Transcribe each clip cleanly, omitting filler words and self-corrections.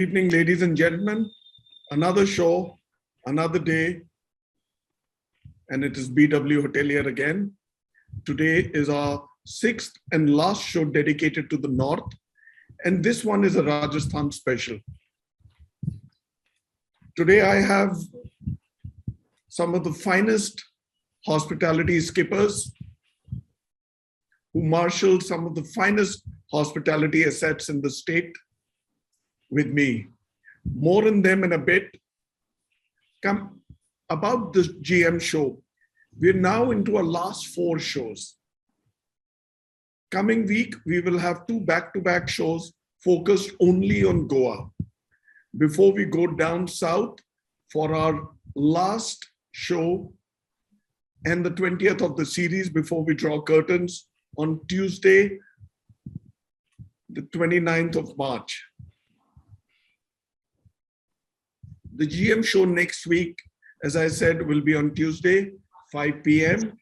evening, ladies and gentlemen. Another show, another day, and it is BW Hotelier again. Today is our sixth and last show dedicated to the North, and this one is a Rajasthan special. Today I have some of the finest hospitality skippers who marshal some of the finest hospitality assets in the state with me. More on them in a bit. Come about this GM show. We're now into our last 4 shows. Coming week, we will have 2 back-to-back shows focused only on Goa. Before we go down south for our last show and the 20th of the series before we draw curtains on Tuesday, the 29th of March. The GM show next week, as I said, will be on Tuesday, 5 p.m.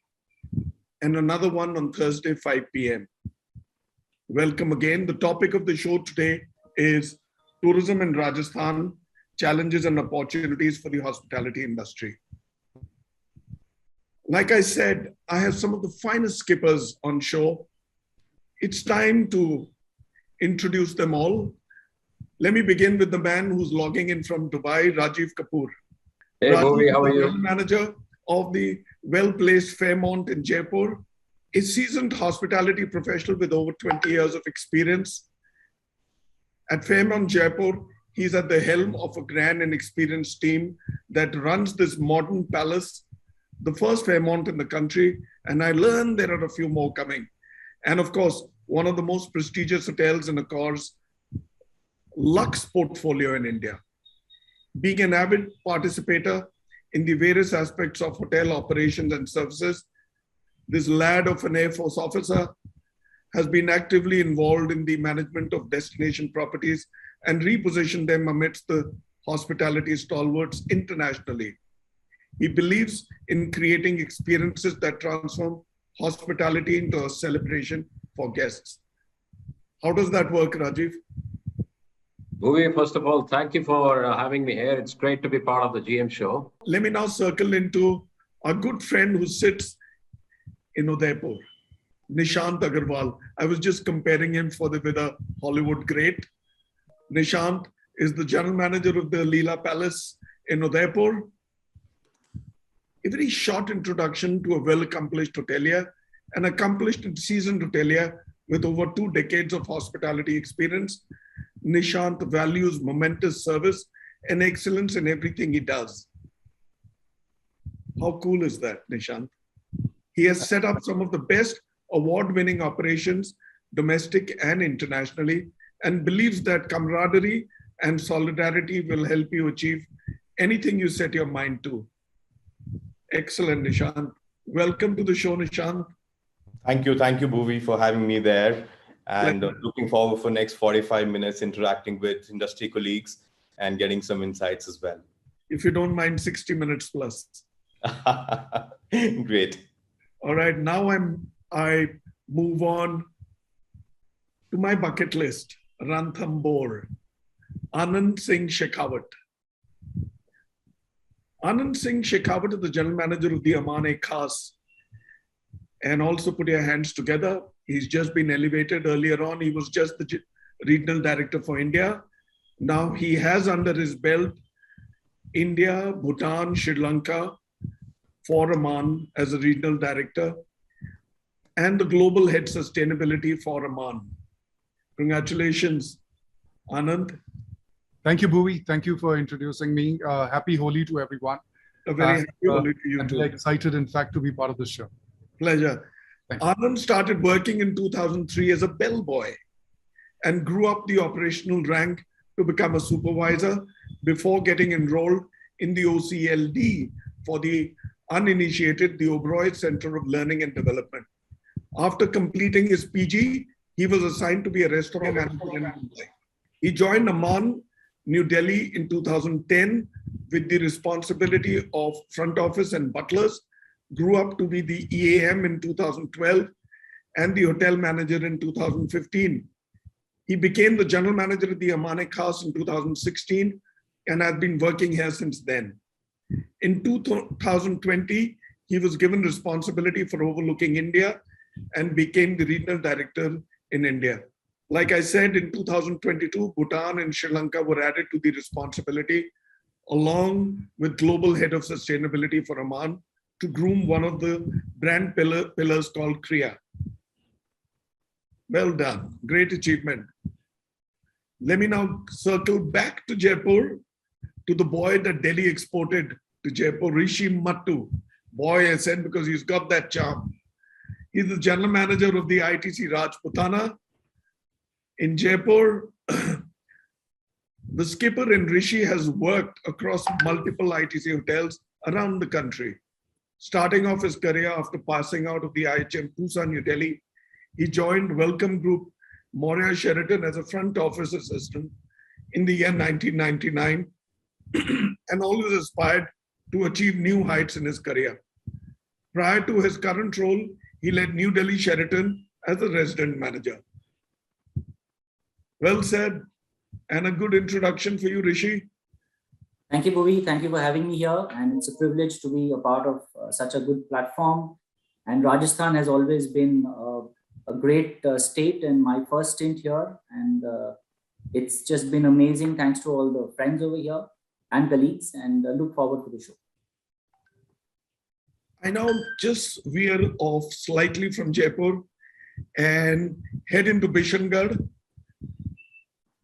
and another one on Thursday, 5 p.m. Welcome again. The topic of the show today is tourism in Rajasthan, challenges and opportunities for the hospitality industry. Like I said, I have some of the finest skippers on show. It's time to introduce them all. Let me begin with the man who's logging in from Dubai, Rajiv Kapoor. Hey, Bhuvi, how are you? Manager of the well-placed Fairmont in Jaipur, a seasoned hospitality professional with over 20 years of experience. At Fairmont Jaipur, he's at the helm of a grand and experienced team that runs this modern palace, the first Fairmont in the country, and I learned there are a few more coming. And of course, one of the most prestigious hotels in Accor's Lux portfolio in India. Being an avid participator in the various aspects of hotel operations and services, this lad of an Air Force officer has been actively involved in the management of destination properties and repositioned them amidst the hospitality stalwarts internationally. He believes in creating experiences that transform hospitality into a celebration for guests. How does that work, Rajiv? Bhuvi, first of all, thank you for having me here. It's great to be part of the GM show. Let me now circle into a good friend who sits in Udaipur, Nishant Agarwal. I was just comparing him with a Hollywood great. Nishant is the general manager of the Leela Palace in Udaipur. A very short introduction to a well-accomplished hotelier, an accomplished and seasoned hotelier with over 2 decades of hospitality experience. Nishant values momentous service and excellence in everything he does. How cool is that, Nishant? He has set up some of the best award-winning operations, domestic and internationally, and believes that camaraderie and solidarity will help you achieve anything you set your mind to. Excellent, Nishant. Welcome to the show, Nishant. Thank you, Bhuvi, for having me there. And looking forward for next 45 minutes interacting with industry colleagues and getting some insights as well. If you don't mind, 60 minutes plus. Great. All right, now I move on to my bucket list, Ranthambhore. Anand Singh Shekhawat. Anand Singh Shekhawat is the general manager of the Aman, khas. And also put your hands together. He's just been elevated. Earlier on, he was just the regional director for India. Now he has under his belt India, Bhutan, Sri Lanka for Aman as a regional director and the global head sustainability for Aman. Congratulations, Anand. Thank you, Bhuvi. Thank you for introducing me. Happy Holi to everyone. A very happy Holi to you too. I'm excited, in fact, to be part of this show. Pleasure. Anand started working in 2003 as a bellboy and grew up the operational rank to become a supervisor before getting enrolled in the OCLD for the uninitiated, the Oberoi Center of Learning and Development. After completing his PG, he was assigned to be a restaurant manager in Mumbai. He joined Aman, New Delhi in 2010 with the responsibility of front office and butlers, grew up to be the EAM in 2012 and the hotel manager in 2015. He became the general manager of the Aman khas in 2016 and has been working here since then. In 2020, he was given responsibility for overlooking India and became the regional director in India. Like I said, in 2022, Bhutan and Sri Lanka were added to the responsibility, along with global head of sustainability for Aman, to groom one of the brand pillars called Kriya. Well done, great achievement. Let me now circle back to Jaipur, to the boy that Delhi exported to Jaipur, Rishi Mattu. Boy, I said, because he's got that charm. He's the general manager of the ITC Rajputana in Jaipur. The skipper in Rishi has worked across multiple ITC hotels around the country. Starting off his career after passing out of the IHM Pusa, New Delhi, he joined Welcome Group Marriott Sheraton as a front office assistant in the year 1999 and always aspired to achieve new heights in his career. Prior to his current role, he led New Delhi Sheraton as a resident manager. Well said, and a good introduction for you, Rishi. Thank you, Bhuvi. Thank you for having me here. And it's a privilege to be a part of such a good platform. And Rajasthan has always been a great state and my first stint here. And it's just been amazing. Thanks to all the friends over here and colleagues, and look forward to the show. I now just veer off slightly from Jaipur and head into Bishangarh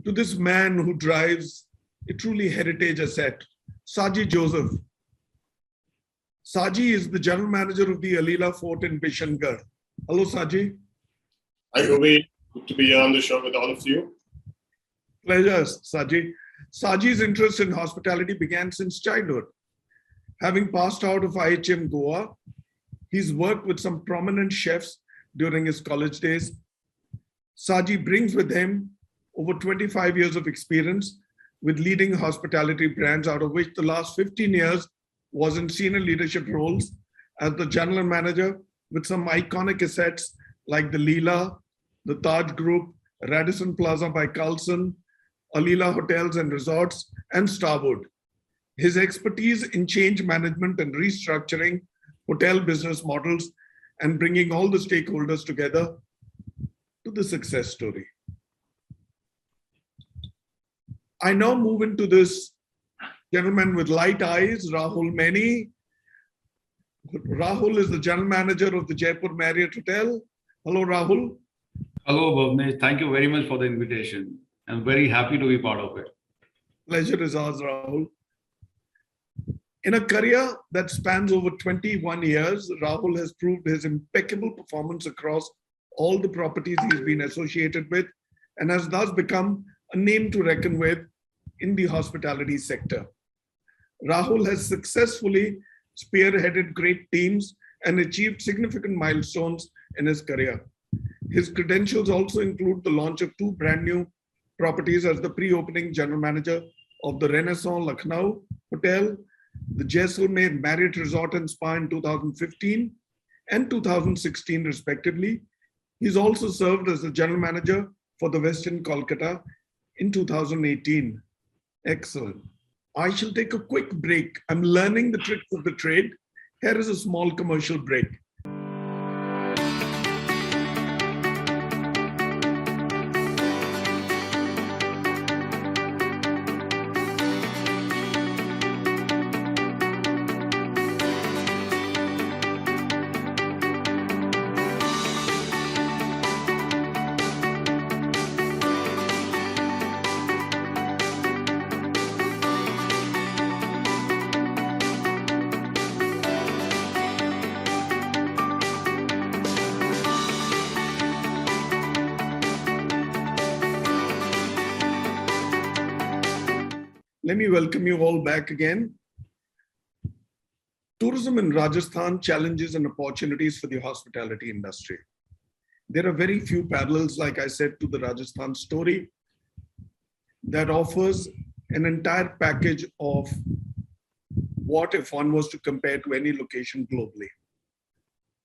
to this man who drives a truly heritage asset, Saji Joseph. Saji is the general manager of the Alila fort in Bishangarh. Hello, Saji. Hi, Bhuvi. Good to be here on the show with all of you. Pleasure, Saji. Saji's interest in hospitality began since childhood. Having passed out of IHM Goa, he's worked with some prominent chefs during his college days. Saji brings with him over 25 years of experience with leading hospitality brands, out of which the last 15 years was in senior leadership roles as the general manager with some iconic assets like the Leela, the Taj Group, Radisson Plaza by Carlson, Alila Hotels and Resorts, and Starwood. His expertise in change management and restructuring hotel business models and bringing all the stakeholders together to the success story. I now move into this gentleman with light eyes, Rahul Meni. Rahul is the general manager of the Jaipur Marriott Hotel. Hello, Rahul. Hello, Bhuvanesh. Thank you very much for the invitation. I'm very happy to be part of it. Pleasure is ours, Rahul. In a career that spans over 21 years, Rahul has proved his impeccable performance across all the properties he's been associated with and has thus become a name to reckon with in the hospitality sector. Rahul has successfully spearheaded great teams and achieved significant milestones in his career. His credentials also include the launch of 2 brand new properties as the pre-opening general manager of the Renaissance Lucknow Hotel, the Jaisalmer Marriott Resort and Spa in 2015 and 2016 respectively. He's also served as the general manager for the Westin Kolkata in 2018. Excellent. I shall take a quick break. I'm learning the tricks of the trade. Here is a small commercial break. Let me welcome you all back again. Tourism in Rajasthan challenges and opportunities for the hospitality industry. There are very few parallels, like I said, to the Rajasthan story that offers an entire package of what if one was to compare to any location globally.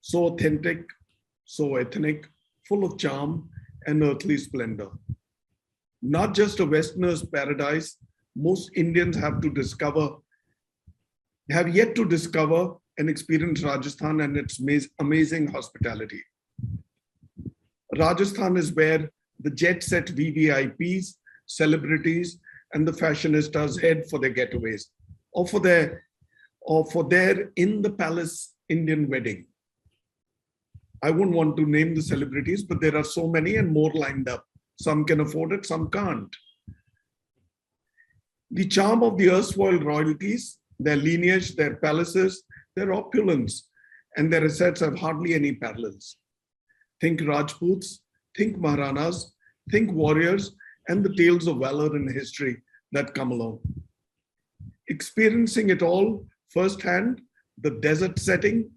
So authentic, so ethnic, full of charm and earthly splendor. not just a Westerner's paradise. Most Indians have yet to discover and experience Rajasthan and its amazing hospitality. Rajasthan is where the jet-set VVIPs, celebrities, and the fashionistas head for their getaways, or for their in the palace Indian wedding. I wouldn't want to name the celebrities, but there are so many and more lined up. Some can afford it, some can't. The charm of the erstwhile royalties, their lineage, their palaces, their opulence, and their assets have hardly any parallels. Think Rajputs, think Maharanas, think warriors, and the tales of valor and history that come along. Experiencing it all firsthand, the desert setting,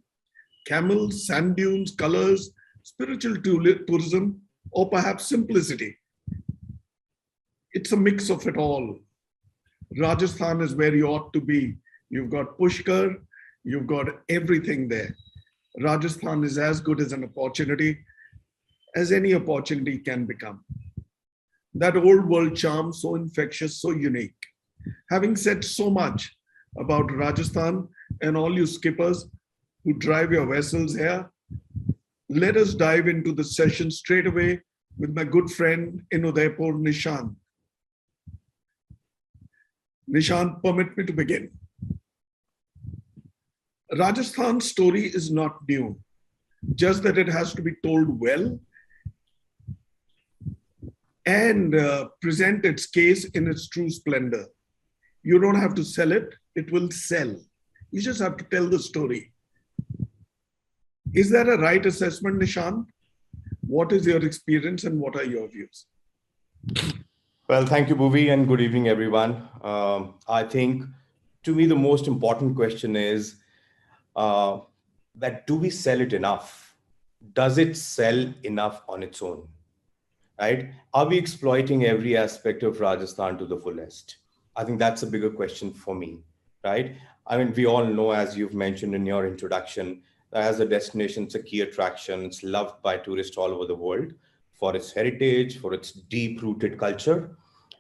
camels, sand dunes, colors, spiritual tourism, or perhaps simplicity. It's a mix of it all. Rajasthan is where you ought to be. You've got Pushkar, you've got everything there. Rajasthan is as good as an opportunity as any opportunity can become. That old world charm, so infectious, so unique. Having said so much about Rajasthan and all you skippers who drive your vessels here, let us dive into the session straight away with my good friend in Udaipur, Nishant. Nishant, permit me to begin. Rajasthan's story is not new, just that it has to be told well and present its case in its true splendor. You don't have to sell it, it will sell. You just have to tell the story. Is that a right assessment, Nishant? What is your experience and what are your views? Well, thank you, Bhuvi, and good evening, everyone. I think, to me, the most important question is that do we sell it enough? Does it sell enough on its own? Right? Are we exploiting every aspect of Rajasthan to the fullest? I think that's a bigger question for me, right? I mean, we all know, as you've mentioned in your introduction, that as a destination, it's a key attraction. It's loved by tourists all over the world for its heritage, for its deep-rooted culture.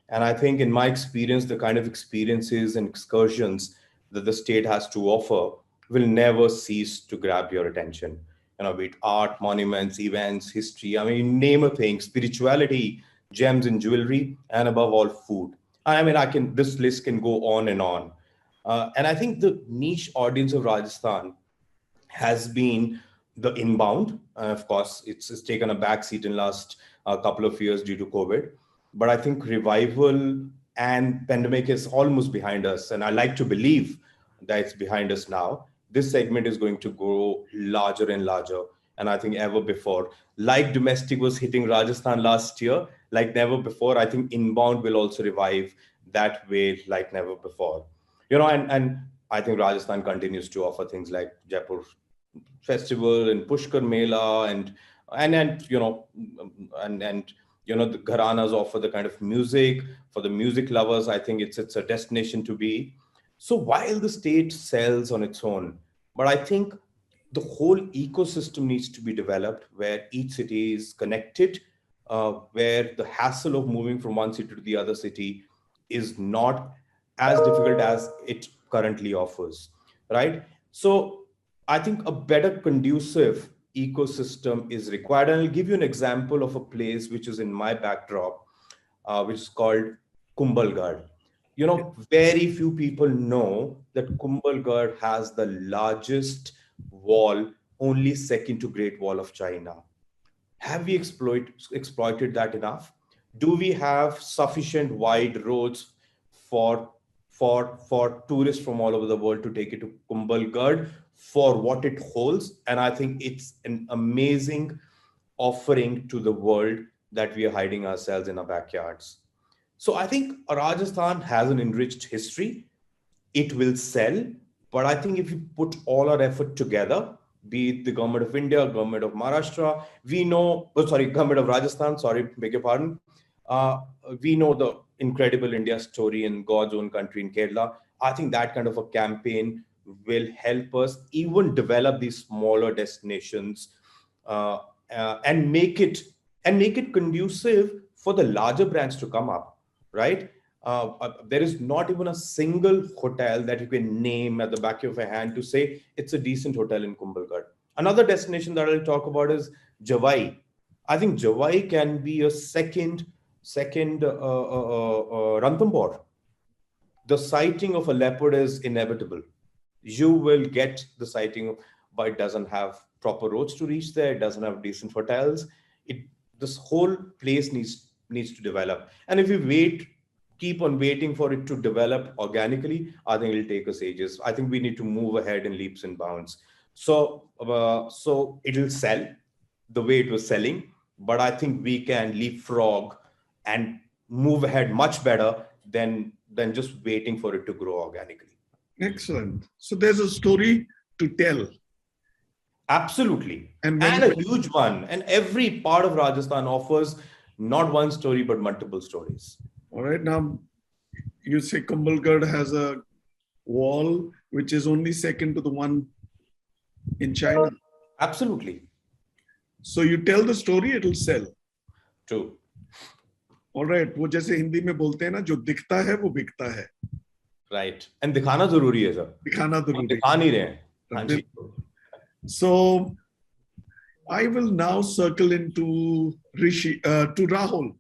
And I think in my experience, the kind of experiences and excursions that the state has to offer will never cease to grab your attention. You know, be it art, monuments, events, history, I mean, name a thing, spirituality, gems and jewelry, and above all, food. I mean, this list can go on and on. And I think the niche audience of Rajasthan has been the inbound. Of course, it's taken a backseat in the last couple of years due to COVID. But I think revival and pandemic is almost behind us. And I like to believe that it's behind us now. This segment is going to grow larger and larger. And I think ever before, like domestic was hitting Rajasthan last year, like never before, I think inbound will also revive that way like never before. You know, and I think Rajasthan continues to offer things like Jaipur Festival and Pushkar Mela and the Gharanas offer the kind of music for the music lovers. I think it's a destination to be. So while the state sells on its own, but I think the whole ecosystem needs to be developed where each city is connected, where the hassle of moving from one city to the other city is not as difficult as it currently offers, right? So I think a better conducive ecosystem is required. And I'll give you an example of a place which is in my backdrop, which is called Kumbhalgarh. You know, very few people know that Kumbhalgarh has the largest wall, only second to Great Wall of China. Have we exploited that enough? Do we have sufficient wide roads for tourists from all over the world to take it to Kumbhalgarh for what it holds? And I think it's an amazing offering to the world that we are hiding ourselves in our backyards. So I think Rajasthan has an enriched history. It will sell, but I think if you put all our effort together, be it the government of India, government of Maharashtra, government of Rajasthan, beg your pardon. We know the incredible India story in God's own country in Kerala. I think that kind of a campaign will help us even develop these smaller destinations and make it conducive for the larger brands to come up, right? There is not even a single hotel that you can name at the back of your hand to say it's a decent hotel in Kumbhalgarh. Another destination that I'll talk about is Javai. I think Javai can be a second Ranthambhore. The sighting of a leopard is inevitable. You will get the sighting, but it doesn't have proper roads to reach there. It doesn't have decent hotels. This whole place needs to develop. And if we keep on waiting for it to develop organically, I think it'll take us ages. I think we need to move ahead in leaps and bounds. So it'll sell the way it was selling, but I think we can leapfrog and move ahead much better than just waiting for it to grow organically. Excellent. So there's a story to tell. Absolutely. And a huge one. And every part of Rajasthan offers not one story, but multiple stories. All right. Now, you say Kumbhalgarh has a wall, which is only second to the one in China. Absolutely. So you tell the story, it'll sell. True. All right. वो जैसे हिंदी में बोलते हैं ना, जो दिखता है वो बिकता है. Right. And दिखाना जरूरी है सर. दिखाना जरूरी. दिखा नहीं रहे हैं. हाँ जी. So I will now circle into Rishi, to Rahul.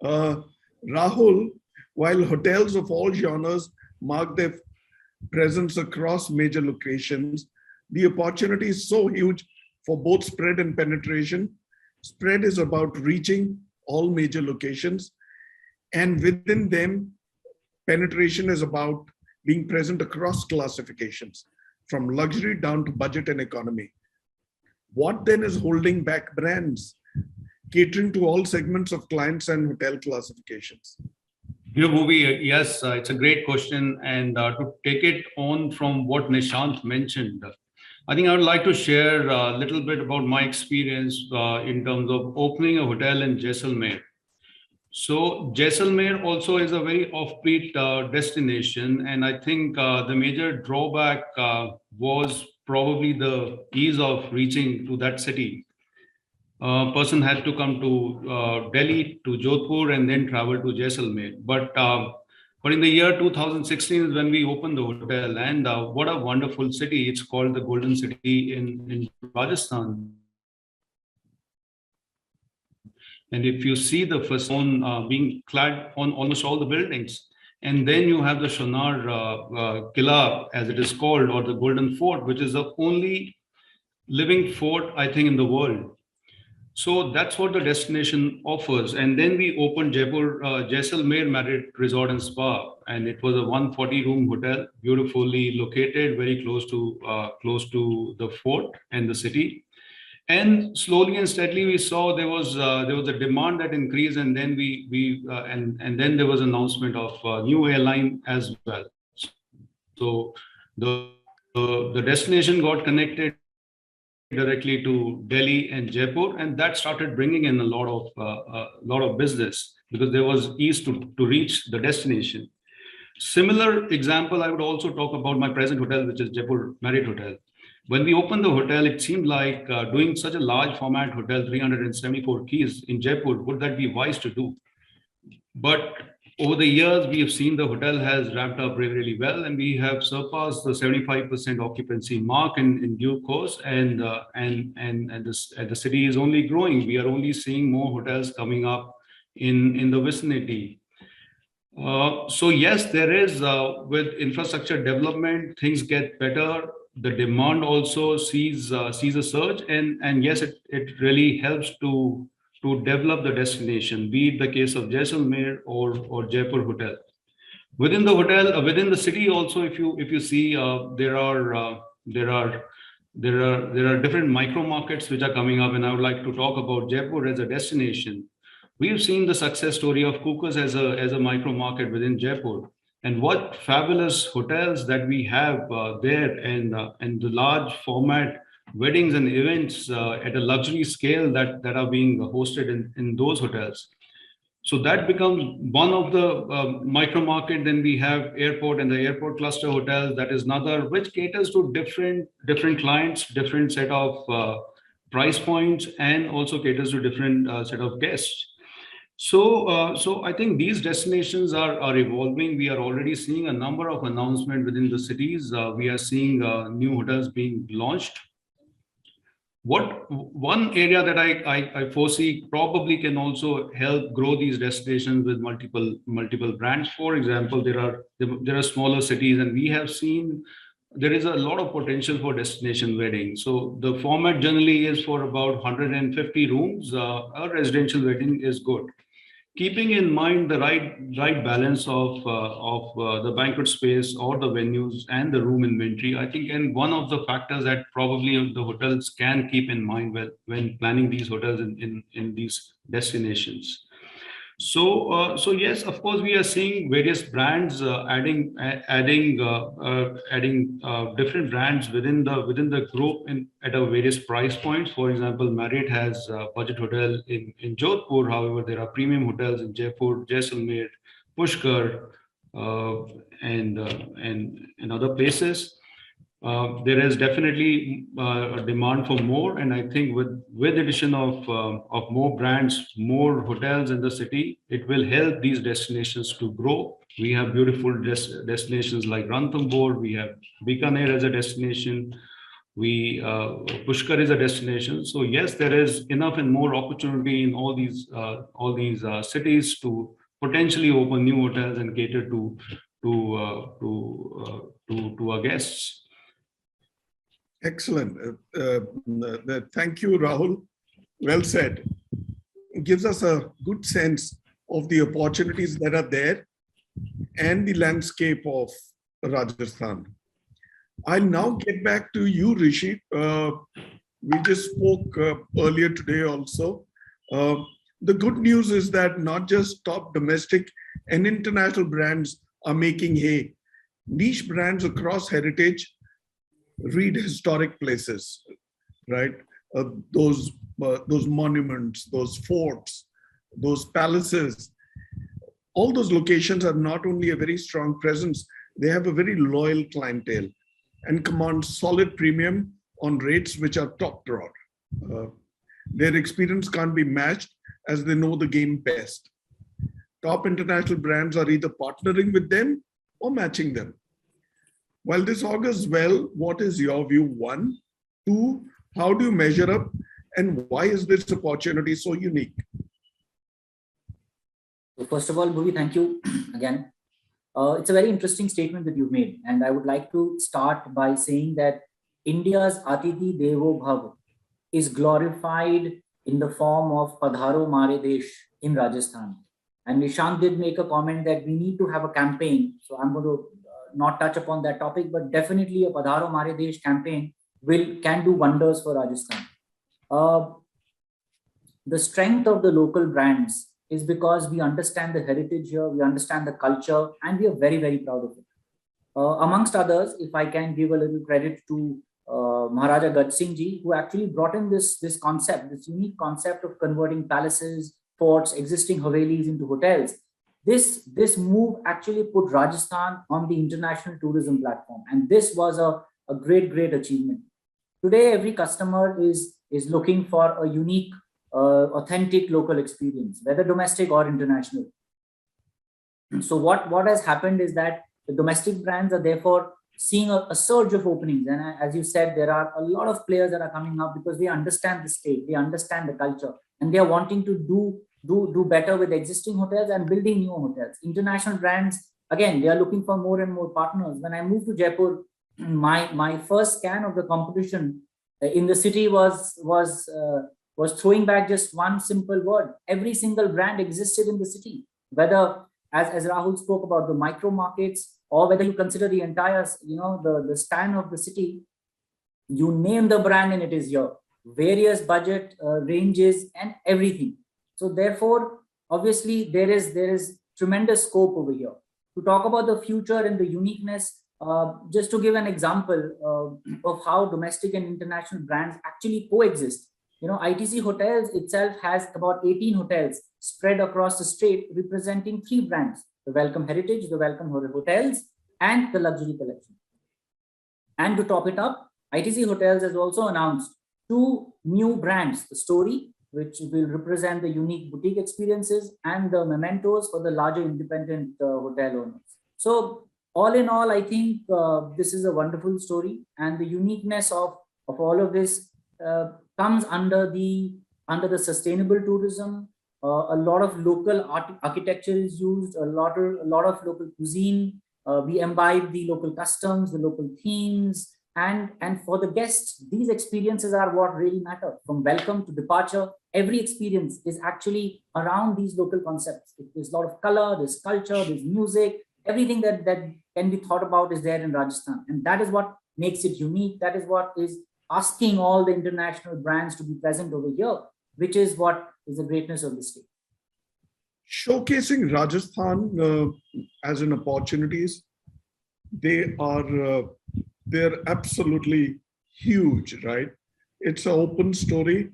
Rahul, while hotels of all genres mark their presence across major locations, the opportunity is so huge for both spread and penetration. Spread is about reaching all major locations, and within them, penetration is about being present across classifications, from luxury down to budget and economy. What then is holding back brands catering to all segments of clients and hotel classifications? Bhuvi, yes, it's a great question. And to take it on from what Nishant mentioned, I think I would like to share a little bit about my experience in terms of opening a hotel in Jaisalmer. So Jaisalmer also is a very offbeat destination. And I think the major drawback was probably the ease of reaching to that city. A person had to come to Delhi, to Jaipur, and then travel to Jaisalmer. But in the year 2016 is when we opened the hotel, and what a wonderful city. It's called the Golden City in Rajasthan. And if you see the facade being clad on almost all the buildings, and then you have the Shonar Killa, as it is called, or the Golden Fort, which is the only living fort, I think, in the world. So that's what the destination offers. And then we opened Jaipur Jaisalmer Marriott Resort and Spa, and it was a 140-room hotel, beautifully located, very close to the fort and the city. And slowly and steadily, we saw there was a demand that increased, and then and then there was an announcement of a new airline as well. So the destination got connected directly to Delhi and Jaipur, and that started bringing in a lot of business because there was ease to reach the destination. Similar example, I would also talk about my present hotel, which is Jaipur Marriott Hotel. When we opened the hotel, it seemed like doing such a large format hotel, 374 keys in Jaipur, would that be wise to do? But over the years, we have seen the hotel has ramped up really, really well, and we have surpassed the 75% occupancy mark in due course, and the city is only growing. We are only seeing more hotels coming up in the vicinity. So yes, there is with infrastructure development, things get better. The demand also sees a surge, and yes, it really helps to develop the destination, be it the case of Jaisalmer or Jaipur hotel. Within the hotel, within the city also, if you see, there are different micro markets which are coming up, and I would like to talk about Jaipur as a destination. We have seen the success story of Cookers as a micro market within Jaipur, and what fabulous hotels that we have there, and the large format weddings and events at a luxury scale that are being hosted in those hotels. So that becomes one of the micro market. Then we have airport and the airport cluster hotels. That is another, which caters to different clients, different set of price points, and also caters to different set of guests. So I think these destinations are evolving. We are already seeing a number of announcements within the cities. We are seeing new hotels being launched. One area that I foresee probably can also help grow these destinations with multiple brands. For example, there are smaller cities, and we have seen there is a lot of potential for destination wedding. So the format generally is for about 150 rooms. A residential wedding is good, keeping in mind the right balance of the banquet space or the venues and the room inventory. I think, and one of the factors that probably the hotels can keep in mind when planning these hotels in these destinations. So yes, of course, we are seeing various brands adding different brands within the group at a various price points. For example, Marriott has a budget hotel in Jaipur. However, there are premium hotels in Jaipur, Jaisalmer, Pushkar, and other places. There is definitely a demand for more, and I think with addition of more brands, more hotels in the city, it will help these destinations to grow. We have beautiful destinations like Ranthambhore. We have Bishangarh as a destination. Pushkar is a destination. So yes, there is enough and more opportunity in all these cities to potentially open new hotels and cater to our guests. Excellent. Thank you, Rahul. Well said. It gives us a good sense of the opportunities that are there and the landscape of Rajasthan. I'll now get back to you, Rishi. We just spoke earlier today also. The good news is that not just top domestic and international brands are making hay. Niche brands across heritage read historic places, right? Those monuments, those forts, those palaces, all those locations are not only a very strong presence, they have a very loyal clientele and command solid premium on rates which are top drawer. Their experience can't be matched as they know the game best. Top international brands are either partnering with them or matching them. While this augurs well, what is your view? 1, 2, how do you measure up, and why is this opportunity so unique? So first of all, Bhuvi, thank you again. It's a very interesting statement that you've made, and I would like to start by saying that India's Atithi Devo Bhav is glorified in the form of Padharo Mare Desh in Rajasthan. And Nishant did make a comment that we need to have a campaign. So I'm going to not touch upon that topic, but definitely a Padharo Mare Desh campaign can do wonders for Rajasthan. The strength of the local brands is because we understand the heritage here, we understand the culture, and we are very, very proud of it. Amongst others, if I can give a little credit to Maharaja Gaj Singh Ji, who actually brought in this concept, this unique concept of converting palaces, forts, existing havelis into hotels. This move actually put Rajasthan on the international tourism platform, and this was a great achievement. Today, every customer is looking for a unique, authentic local experience, whether domestic or international. So what has happened is that the domestic brands are therefore seeing a surge of openings, and as you said, there are a lot of players that are coming up because they understand the state, they understand the culture, and they are wanting to do better with existing hotels and building new hotels. International brands, again, they are looking for more and more partners. When I moved to Jaipur, my first scan of the competition in the city was throwing back just one simple word. Every single brand existed in the city, whether as Rahul spoke about the micro markets, or whether you consider the entire, the span of the city, you name the brand and it is here. Various budget ranges and everything. So therefore, obviously, there is tremendous scope over here. To talk about the future and the uniqueness, just to give an example of how domestic and international brands actually coexist. ITC Hotels itself has about 18 hotels spread across the state, representing 3 brands: the Welcome Heritage, the Welcome Hotels, and the Luxury Collection. And to top it up, ITC Hotels has also announced 2 new brands, the Story which will represent the unique boutique experiences and the mementos for the larger independent hotel owners. So all in all, I think this is a wonderful story, and the uniqueness of all of this comes under the sustainable tourism. A lot of local architecture is used, a lot of local cuisine. We imbibe the local customs, the local themes, and for the guests, these experiences are what really matter. From welcome to departure, every experience is actually around these local concepts. There's a lot of color, there's culture, there's music, everything that can be thought about is there in Rajasthan. And that is what makes it unique. That is what is asking all the international brands to be present over here, which is what is the greatness of the state. Showcasing Rajasthan as an opportunities, they're absolutely huge, right? It's an open story.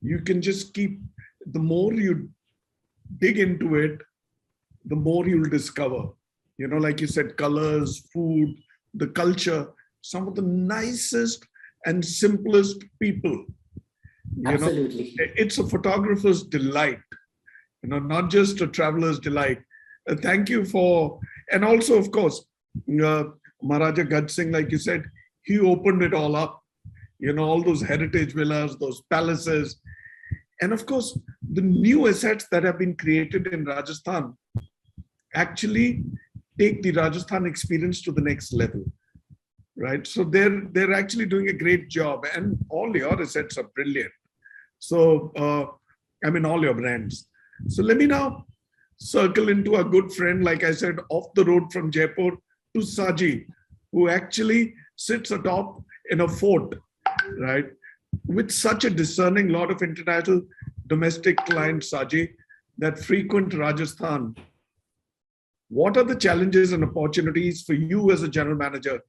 You can just keep, the more you dig into it, the more you'll discover. You know, like you said, colors, food, the culture, some of the nicest and simplest people. Absolutely. It's a photographer's delight, not just a traveler's delight. Thank you for, and also, of course, Maharaja Gaj Singh, like you said, he opened it all up, all those heritage villas, those palaces. And of course, the new assets that have been created in Rajasthan actually take the Rajasthan experience to the next level, right? So they're actually doing a great job, and all your assets are brilliant. So, all your brands. So let me now circle into a good friend, like I said, off the road from Jaipur, to Saji, who actually sits atop in a fort, right? With such a discerning lot of international domestic clients, Saji, that frequent Rajasthan. What are the challenges and opportunities for you as a general manager?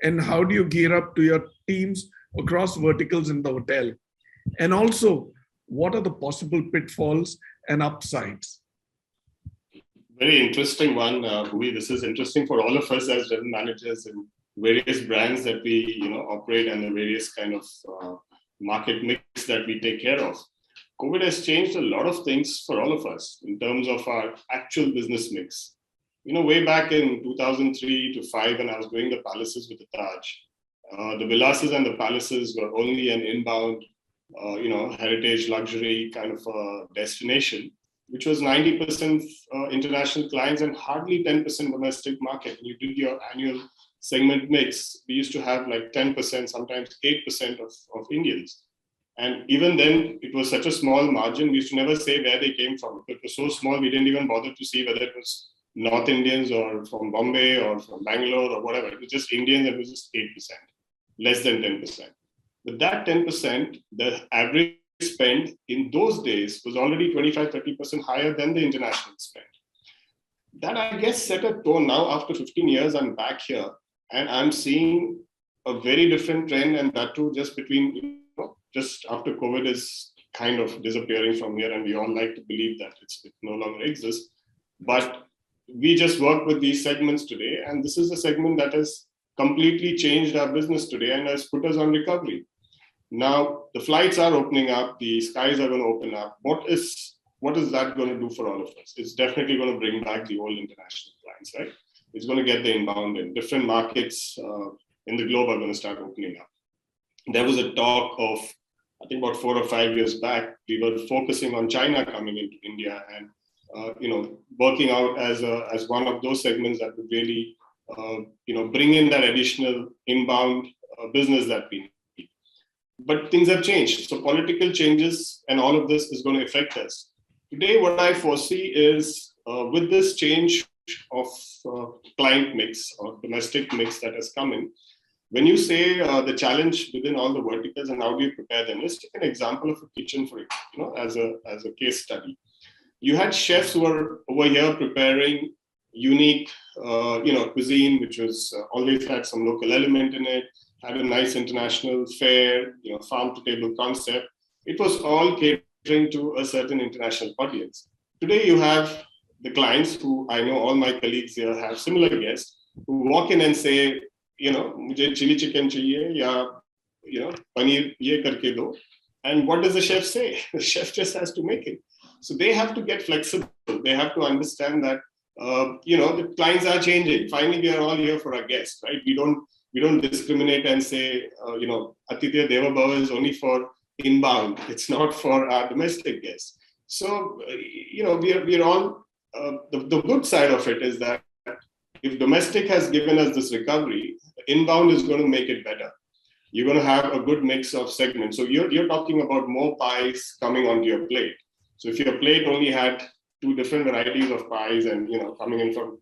And how do you gear up to your teams across verticals in the hotel? And also, what are the possible pitfalls and upsides? Very interesting one, Bhuvi. This is interesting for all of us as general managers in various brands that we operate, and the various kind of market mix that we take care of. COVID has changed a lot of things for all of us in terms of our actual business mix. Way back in 2003 to 5, when I was doing the palaces with the Taj, the villas and the palaces were only an inbound, heritage luxury kind of destination, which was 90% international clients and hardly 10% domestic market. When you did your annual segment mix, we used to have like 10%, sometimes 8% of Indians. And even then, it was such a small margin, we used to never say where they came from. It was so small, we didn't even bother to see whether it was North Indians or from Bombay or from Bangalore or whatever. It was just Indians, and it was just 8%, less than 10%. But that 10%, the average spend in those days was already 25-30% higher than the international spend. That, I guess, set a tone. Now, after 15 years, I'm back here and I'm seeing a very different trend, and that too just between, just after COVID is kind of disappearing from here, and we all like to believe that it no longer exists. But we just work with these segments today, and this is a segment that has completely changed our business today and has put us on recovery. Now, the flights are opening up, the skies are going to open up. What is that going to do for all of us? It's definitely going to bring back the old international clients, right? It's going to get the inbound in. Different markets in the globe are going to start opening up. There was a talk of, I think about 4 or 5 years back, we were focusing on China coming into India and working out as one of those segments that would really bring in that additional inbound business that we need. But things have changed. So political changes and all of this is going to affect us. Today, what I foresee is with this change of client mix or domestic mix that has come in, when you say the challenge within all the verticals and how do you prepare them, let's take an example of a kitchen for it, as a case study. You had chefs who were over here preparing unique, cuisine, which was always had some local element in it, had a nice international fare, farm to table concept. It was all catering to a certain international audience. Today, you have the clients who I know all my colleagues here have similar guests who walk in and say, mujhe chili chicken chahiye ya, paneer ye karke do. And what does the chef say? The chef just has to make it. So they have to get flexible. They have to understand that, the clients are changing. Finally, we are all here for our guests, right? We don't discriminate and say, Atithya Deva Bhava is only for inbound. It's not for our domestic guests. So, we are all, the good side of it is that if domestic has given us this recovery, inbound is going to make it better. You're going to have a good mix of segments. So you're talking about more pies coming onto your plate. So if your plate only had 2 different varieties of pies and, coming in from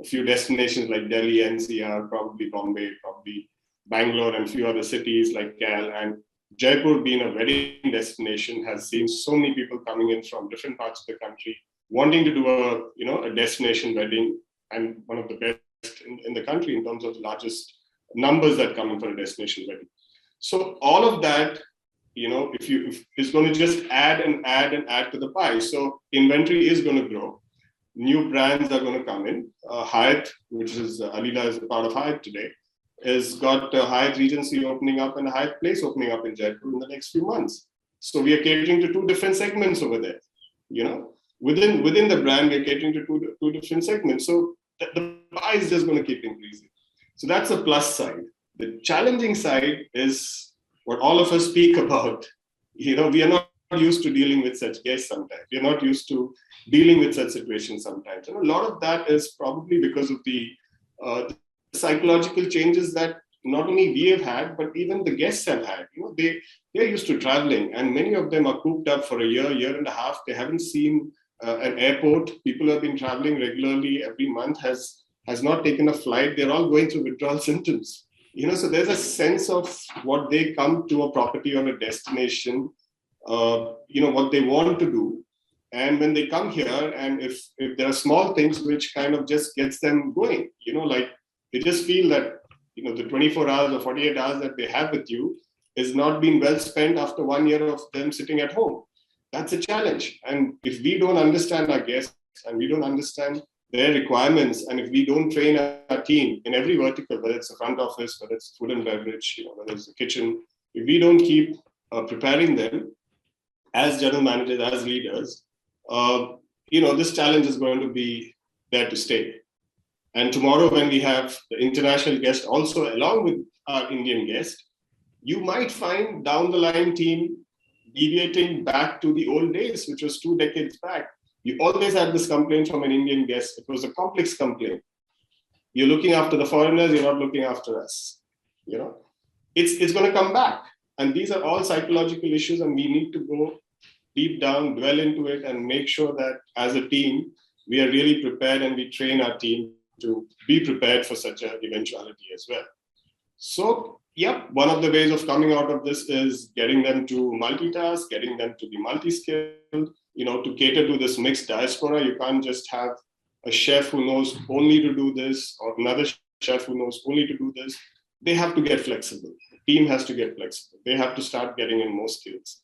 a few destinations like Delhi, NCR, probably Bombay, probably Bangalore, and a few other cities like Cal, and Jaipur being a wedding destination has seen so many people coming in from different parts of the country wanting to do a destination wedding, and one of the best in the country in terms of largest numbers that come in for a destination wedding. So all of that, if is going to just add and add and add to the pie. So inventory is going to grow. New brands are going to come in. Hyatt, which is Alila is a part of Hyatt today, has got a Hyatt Regency opening up and a Hyatt Place opening up in Jaipur in the next few months. So we are catering to 2 different segments over there. Within the brand, we're catering to two different segments. So the pie is just going to keep increasing. So that's a plus side. The challenging side is what all of us speak about. We are not used to dealing with such guests sometimes. We are not used to dealing with such situations sometimes. And a lot of that is probably because of the psychological changes that not only we have had, but even the guests have had. They're used to traveling, and many of them are cooped up for a year and a half. They haven't seen an airport. People have been traveling regularly every month, has not taken a flight. They're all going through withdrawal symptoms. So there's a sense of what they come to a property or a destination, what they want to do. And when they come here, and if there are small things which kind of just gets them going, like they just feel that, the 24 hours or 48 hours that they have with you is not being well spent after 1 year of them sitting at home. That's a challenge. And if we don't understand our guests and we don't understand their requirements, and if we don't train our team in every vertical, whether it's the front office, whether it's food and beverage, whether it's the kitchen, if we don't keep preparing them as general managers, as leaders, this challenge is going to be there to stay. And tomorrow, when we have the international guest also along with our Indian guest, you might find down the line team deviating back to the old days, which was 2 decades back. You always had this complaint from an Indian guest. It was a complex complaint. You're looking after the foreigners, you're not looking after us. It's going to come back. And these are all psychological issues, and we need to go deep down, dwell into it, and make sure that as a team, we are really prepared, and we train our team to be prepared for such an eventuality as well. So, one of the ways of coming out of this is getting them to multitask, getting them to be multi-skilled, to cater to this mixed diaspora. You can't just have a chef who knows only to do this, or another chef who knows only to do this. They have to get flexible. The team has to get flexible. They have to start getting in more skills.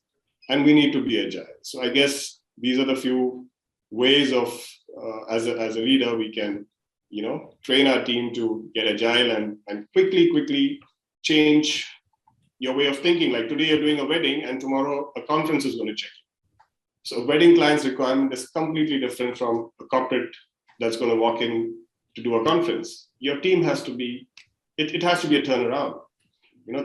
And we need to be agile. So I guess these are the few ways of, as a leader, we can, train our team to get agile and quickly change your way of thinking. Like today you're doing a wedding, and tomorrow a conference is going to check. So a wedding client's requirement is completely different from a corporate that's going to walk in to do a conference. Your team has to be, it has to be a turnaround.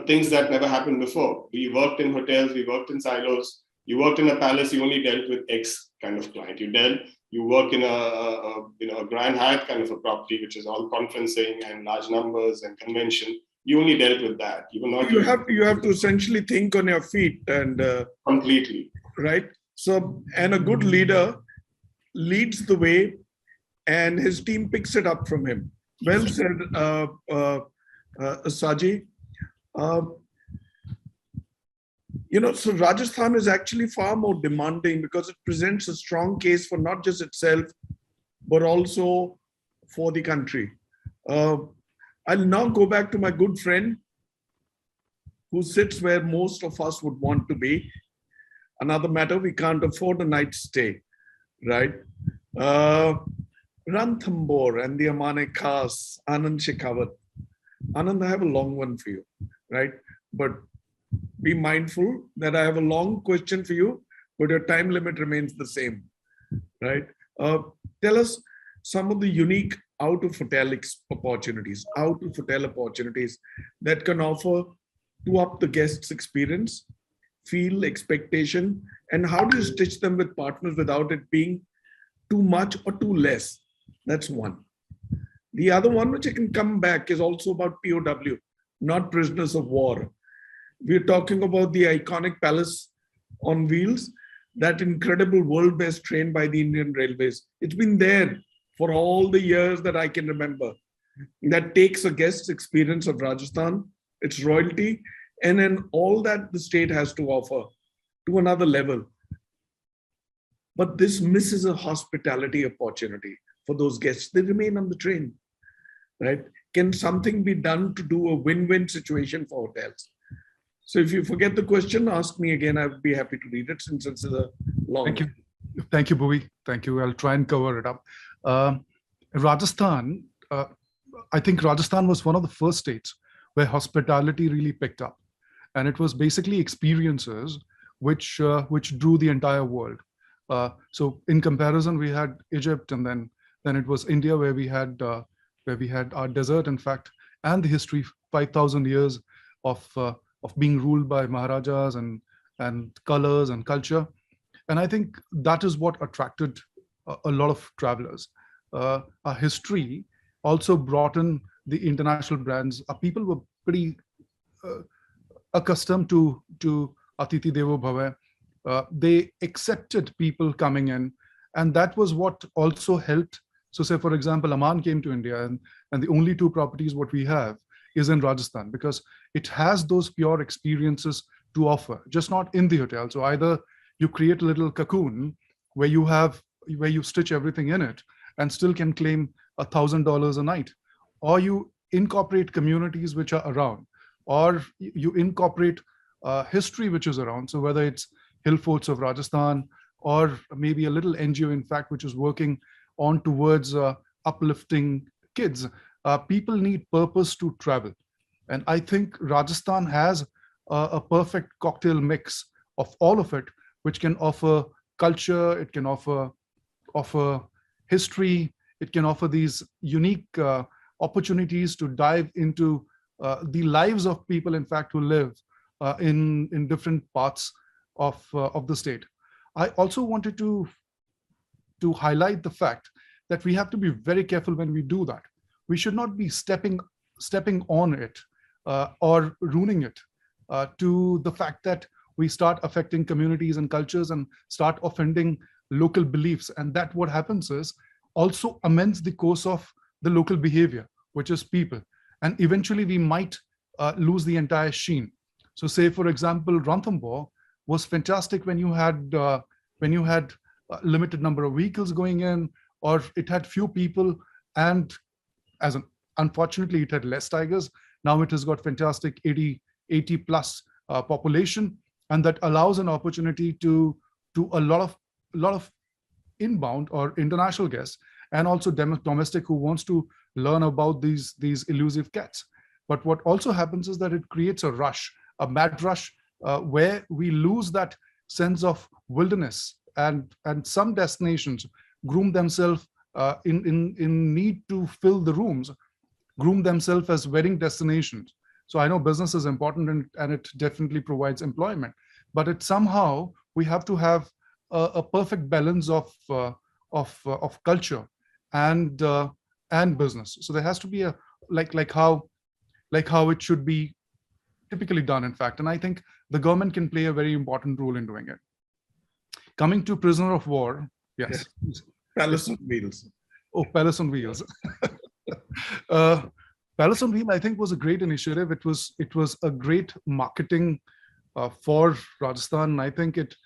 Things that never happened before. We worked in hotels, we worked in silos. You worked in a palace, you only dealt with X kind of client. You work in a Grand Hyatt kind of a property, which is all conferencing and large numbers and convention. You only dealt with that. You have to essentially think on your feet and completely. Right. So, and a good leader leads the way, and his team picks it up from him. Well said, Saji. So Rajasthan is actually far more demanding because it presents a strong case for not just itself, but also for the country. I'll now go back to my good friend who sits where most of us would want to be. Another matter, we can't afford a night stay, right? Ranthambhore and the khas, Anand Shekhawat. Anand, I have a long one for you, right? But be mindful that I have a long question for you, but your time limit remains the same, right? Tell us some of the unique out of hotel opportunities that can offer to up the guest's experience, feel, expectation, and how do you stitch them with partners without it being too much or too less? That's one. The other one, which I can come back, is also about POW, not prisoners of war. We're talking about the iconic Palace on Wheels, that incredible world best train by the Indian Railways. It's been there for all the years that I can remember. That takes a guest's experience of Rajasthan, its royalty, and then all that the state has to offer to another level. But this misses a hospitality opportunity for those guests. They remain on the train, right? Can something be done to do a win-win situation for hotels? So if you forget the question, ask me again. I would be happy to read it since it's a long. Thank you. Thank you, Bhuvi. Thank you. I'll try and cover it up. Rajasthan, I think Rajasthan was one of the first states where hospitality really picked up. And it was basically experiences which drew the entire world. So in comparison, we had Egypt, and then it was India, where we had our desert, in fact, and the history, 5,000 years of being ruled by Maharajas and colors and culture. And I think that is what attracted a lot of travelers. Our history also brought in the international brands. Our people were pretty accustomed to Atithi Devo Bhava. They accepted people coming in, and that was what also helped. So say, for example, Aman came to India, and the only two properties what we have is in Rajasthan, because it has those pure experiences to offer, just not in the hotel. So either you create a little cocoon where you stitch everything in it and still can claim $1,000 a night, or you incorporate communities which are around, or you incorporate history which is around. So whether it's hill forts of Rajasthan, or maybe a little NGO, in fact, which is working on towards uplifting kids. People need purpose to travel. And I think Rajasthan has a perfect cocktail mix of all of it, which can offer culture, it can offer history, it can offer these unique opportunities to dive into the lives of people, in fact, who live in different parts of the state. I also wanted to highlight the fact that we have to be very careful when we do that. We should not be stepping on it or ruining it to the fact that we start affecting communities and cultures and start offending local beliefs. And that what happens is also amends the course of the local behavior, which is people. And eventually we might lose the entire sheen. So say, for example, Ranthambhore was fantastic when you had a limited number of vehicles going in, or it had few people, and unfortunately it had less tigers. Now it has got fantastic 80 plus population, and that allows an opportunity to a lot of inbound or international guests, and also domestic who wants to learn about these elusive cats. But what also happens is that it creates a rush, a mad rush, where we lose that sense of wilderness, and some destinations groom themselves in need to fill the rooms, groom themselves as wedding destinations. So I know business is important, and it definitely provides employment, but it somehow we have to have a perfect balance of culture and business. So there has to be a like how it should be typically done, in fact. And I think the government can play a very important role in doing it. Coming to prisoner of war, yes. Palace on Wheels. Oh, Palace on Wheels. Palace on Wheels, I think, was a great initiative. It was a great marketing for Rajasthan. I think it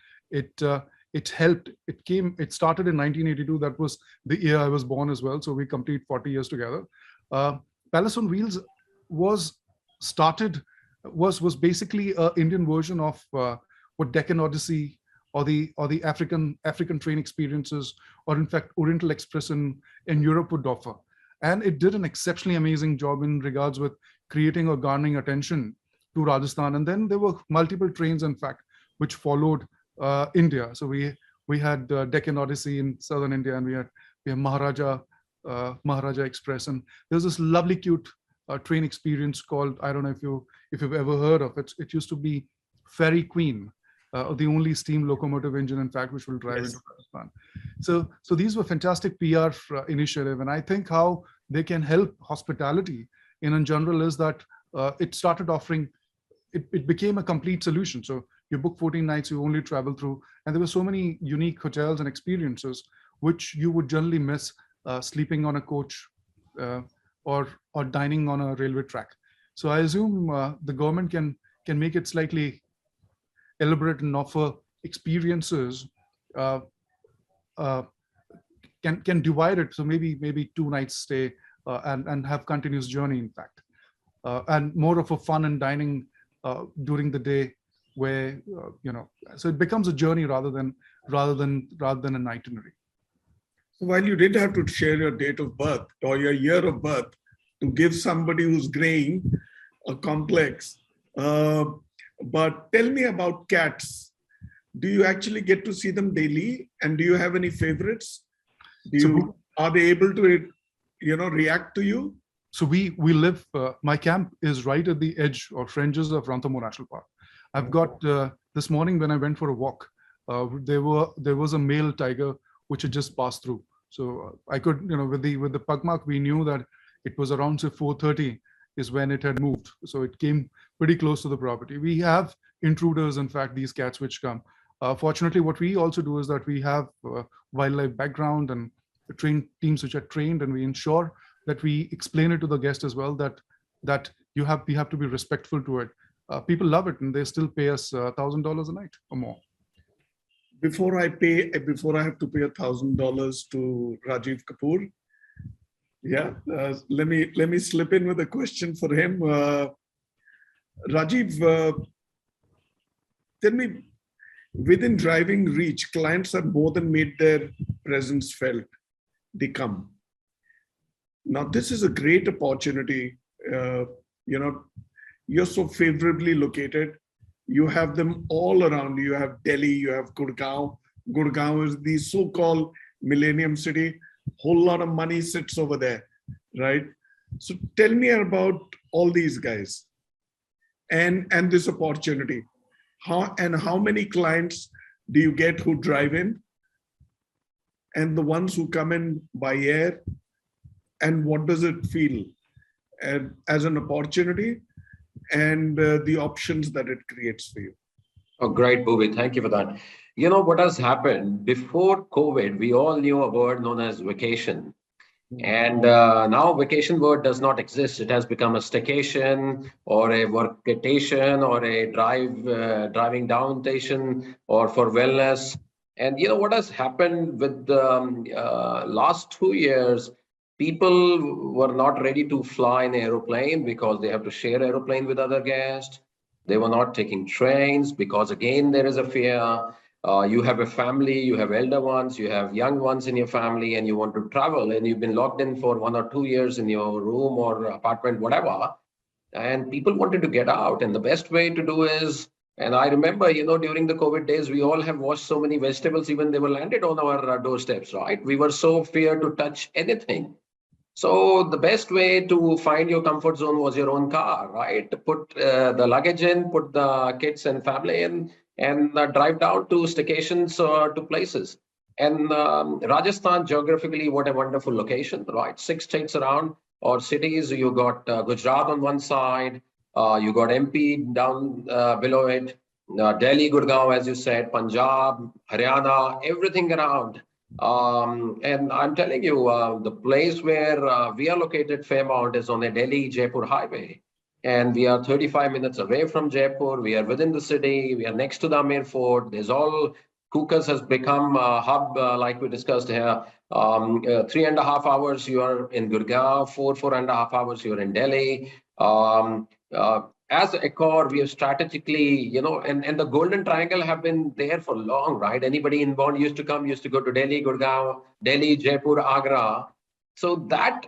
helped. It started in 1982. That was the year I was born as well. So we complete 40 years together. Palace on Wheels was basically an Indian version of what Deccan Odyssey or the African train experiences, or in fact Oriental Express in Europe would offer. And it did an exceptionally amazing job in regards with creating or garnering attention to Rajasthan. And then there were multiple trains, in fact, which followed India. So we had Deccan Odyssey in southern India, and we had Maharaja Express. And there's this lovely, cute train experience called, I don't know if you've ever heard of it. It used to be Ferry Queen, the only steam locomotive engine, in fact, which will drive into Rajasthan. So these were fantastic PR initiative. And I think how they can help hospitality in general is that it started offering, it became a complete solution. So you book 14 nights, you only travel through, and there were so many unique hotels and experiences which you would generally miss sleeping on a coach or dining on a railway track. So I assume the government can make it slightly elaborate and offer experiences, can divide it. So maybe 2 nights stay and have continuous journey, in fact, and more of a fun and dining during the day, where so it becomes a journey rather than an itinerary. So while you did have to share your date of birth or your year of birth to give somebody who's graying a complex, but tell me about cats. Do you actually get to see them daily, and do you have any favorites? Are they able to react to you? So we live, my camp is right at the edge or fringes of Ranthambhore National Park. I've got, this morning when I went for a walk, there was a male tiger which had just passed through. So I could, with the pug mark, we knew that it was around, say, 4:30 is when it had moved. So it came pretty close to the property. We have intruders, in fact, these cats which come. Fortunately, what we also do is that we have wildlife background and trained teams which are trained, and we ensure that we explain it to the guest as well, that we have to be respectful to it. People love it, and they still pay us $1,000 a night or more. Before I have to pay $1,000 to Rajiv Kapoor, let me slip in with a question for him. Rajiv, tell me, within driving reach, clients have more than made their presence felt. They come. Now, this is a great opportunity. You're so favorably located. You have them all around you. You have Delhi, you have Gurgaon. Gurgaon is the so-called Millennium City. Whole lot of money sits over there, right? So tell me about all these guys and this opportunity. How many clients do you get who drive in, and the ones who come in by air, and what does it feel as an opportunity, and the options that it creates for you? Oh, great, Bhuvi. Thank you for that. You know what has happened? Before COVID, we all knew a word known as vacation. And now vacation word does not exist. It has become a staycation or a workation or a driving down station or for wellness. And you know what has happened with the last 2 years? People were not ready to fly in an aeroplane because they have to share aeroplane with other guests. They were not taking trains because, again, there is a fear. You have a family, you have elder ones, you have young ones in your family, and you want to travel, and you've been locked in for 1 or 2 years in your room or apartment, whatever. And people wanted to get out. And the best way to do is, and I remember, during the COVID days, we all have washed so many vegetables, even they were landed on our doorsteps, right? We were so feared to touch anything. So the best way to find your comfort zone was your own car, right? Put the luggage in, put the kids and family in, and drive down to staycations or to places. And Rajasthan, geographically, what a wonderful location, right? 6 states around, or cities. You got Gujarat on one side, you got MP down below it, Delhi, Gurgaon, as you said, Punjab, Haryana, everything around. And I'm telling you, the place where we are located, Fairmont, is on the Delhi-Jaipur highway. And we are 35 minutes away from Jaipur. We are within the city. We are next to the Amir Fort. There's all, Kukas has become a hub, like we discussed here. 3.5 hours, you are in Gurgaon. 4.5 hours, you're in Delhi. As Accor, we have strategically, and the Golden Triangle have been there for long, right? Anybody inbound used to go to Delhi, Gurgaon, Delhi, Jaipur, Agra. So that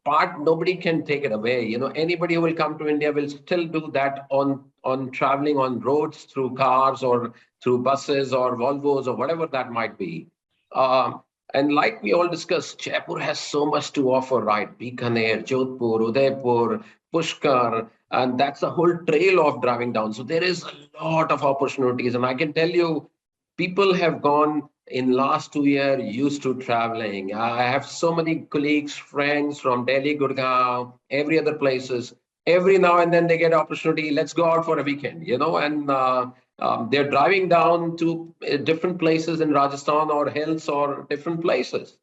part, nobody can take it away. Anybody who will come to India will still do that on traveling on roads through cars or through buses or Volvos or whatever that might be. And like we all discussed, Jaipur has so much to offer, right? Bikaner, Jodhpur, Udaipur, Pushkar, and that's a whole trail of driving down. So there is a lot of opportunities. And I can tell you, people have gone in last 2 years used to traveling. I have so many colleagues, friends from Delhi, Gurgaon, every other places. Every now and then they get opportunity. Let's go out for a weekend, and they're driving down to different places in Rajasthan or hills or different places.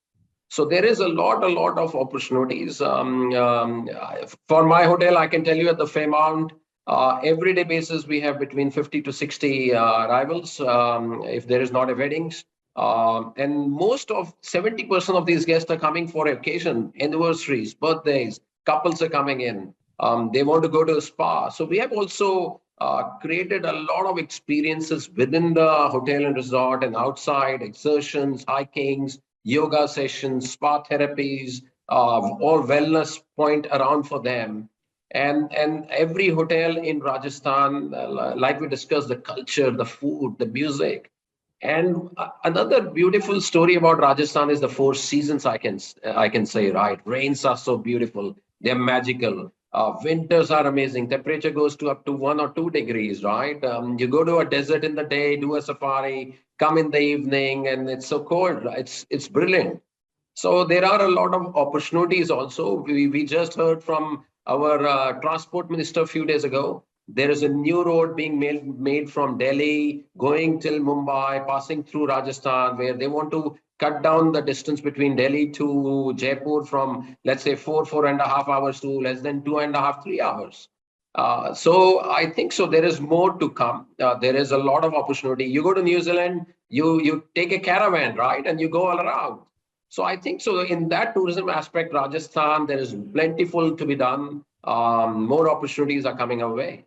So there is a lot of opportunities. For my hotel, I can tell you at the Fairmont, everyday basis, we have between 50 to 60 arrivals if there is not a weddings. And most of 70% of these guests are coming for occasion, anniversaries, birthdays, couples are coming in. They want to go to a spa. So we have also created a lot of experiences within the hotel and resort and outside, exertions, hikings, yoga sessions, spa therapies, all wellness point around for them. And every hotel in Rajasthan, like we discussed, the culture, the food, the music. And another beautiful story about Rajasthan is the four seasons. I can say, right? Rains are so beautiful; they're magical. Winters are amazing. Temperature goes to up to 1 or 2 degrees, right? You go to a desert in the day, do a safari, come in the evening, and it's so cold. It's brilliant. So there are a lot of opportunities also. We just heard from our transport minister a few days ago. There is a new road being made from Delhi, going till Mumbai, passing through Rajasthan, where they want to cut down the distance between Delhi to Jaipur from, let's say, 4.5 hours to less than 2.5, 3 hours. So I think so. There is more to come. There is a lot of opportunity. You go to New Zealand, you take a caravan, right, and you go all around. So I think so in that tourism aspect, Rajasthan, there is plentiful to be done. More opportunities are coming our way.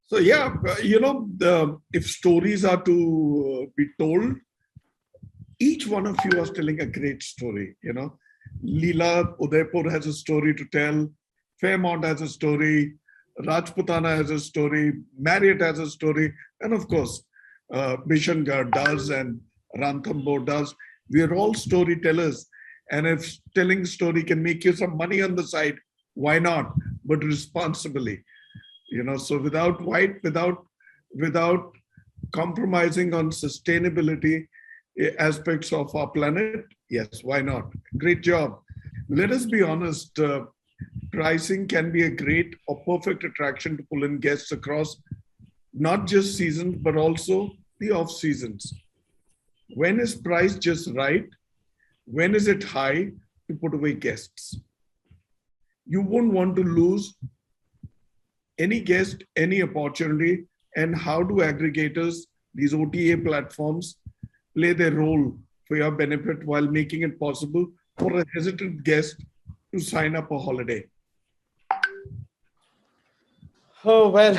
So yeah, if stories are to be told, each one of you is telling a great story. Leela, Udaipur has a story to tell. Fairmont has a story. Rajputana has a story. Marriott has a story. And of course, Bishangarh does and Ranthambhore does. We are all storytellers. And if telling story can make you some money on the side, why not? But responsibly. So without compromising on sustainability aspects of our planet, yes, why not? Great job. Let us be honest, pricing can be a great or perfect attraction to pull in guests across not just seasons, but also the off seasons. When is price just right? When is it high to put away guests? You won't want to lose any guest, any opportunity. And how do aggregators, these OTA platforms, play their role for your benefit while making it possible for a hesitant guest to sign up a holiday? Oh, well,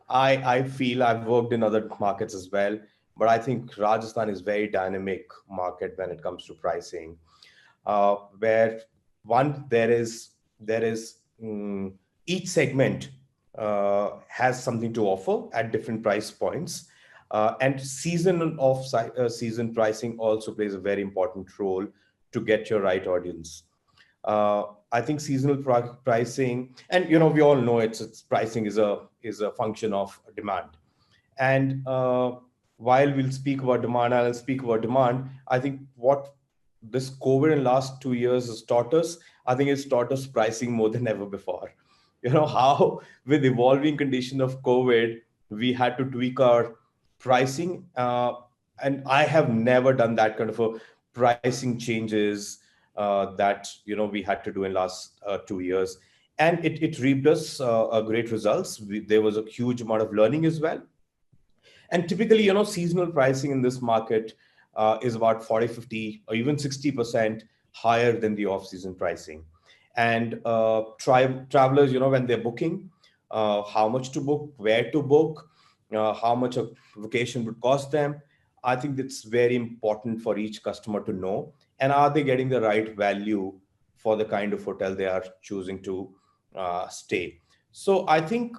I feel I've worked in other markets as well, but I think Rajasthan is very dynamic market when it comes to pricing, where there is each segment has something to offer at different price points. And season and off-season pricing also plays a very important role to get your right audience. I think seasonal pricing, and we all know it's pricing is a function of demand. And while we'll speak about demand, I'll speak about demand. I think what this COVID in last 2 years has taught us, I think it's taught us pricing more than ever before. How with evolving condition of COVID, we had to tweak our pricing. And I have never done that kind of a pricing changes that we had to do in last 2 years, and it reaped us great results. There was a huge amount of learning as well. And typically, seasonal pricing in this market is about 40, 50, or even 60% higher than the off-season pricing. And travelers, when they're booking, how much to book, where to book, how much a vacation would cost them, I think it's very important for each customer to know. and are they getting the right value for the kind of hotel they are choosing to stay. So I think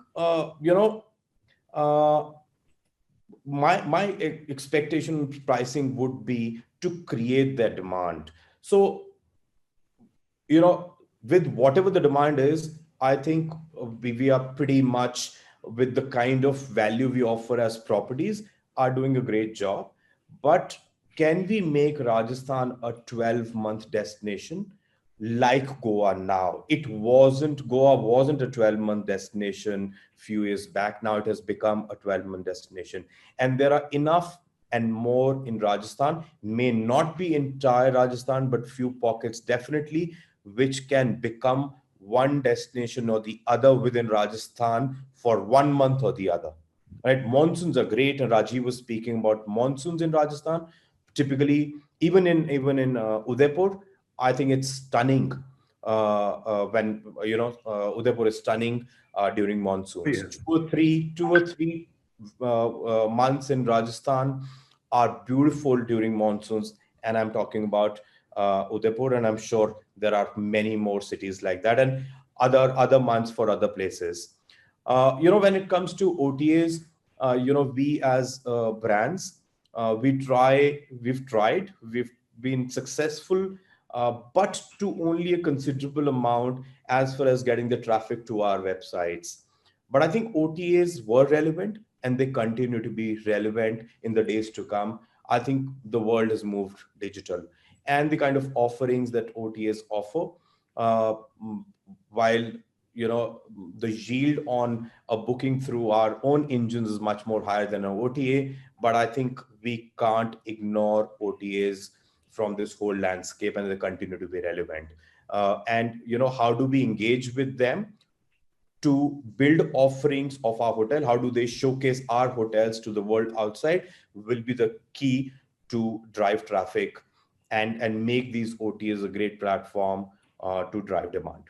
my expectation pricing would be to create that demand. So with whatever the demand is, I think we are pretty much, with the kind of value we offer as properties, are doing a great job. But can we make Rajasthan a 12-month destination like Goa now? Goa wasn't a 12-month destination a few years back. Now it has become a 12-month destination. And there are enough and more in Rajasthan, may not be entire Rajasthan, but few pockets definitely, which can become one destination or the other within Rajasthan for 1 month or the other. Right? Monsoons are great, and Rajiv was speaking about monsoons in Rajasthan. Typically, even in Udaipur, I think it's stunning when Udaipur is stunning during monsoons. Yeah. Two or three months in Rajasthan are beautiful during monsoons, and I'm talking about Udaipur, and I'm sure there are many more cities like that, and other months for other places. When it comes to OTAs, we as brands, we've been successful, but to only a considerable amount as far as getting the traffic to our websites. But I think OTAs were relevant, and they continue to be relevant in the days to come. I think the world has moved digital, and the kind of offerings that OTAs offer, while the yield on a booking through our own engines is much more higher than an OTA, but I think we can't ignore OTAs from this whole landscape, and they continue to be relevant. And how do we engage with them to build offerings of our hotel? How do they showcase our hotels to the world outside will be the key to drive traffic and make these OTAs a great platform to drive demand.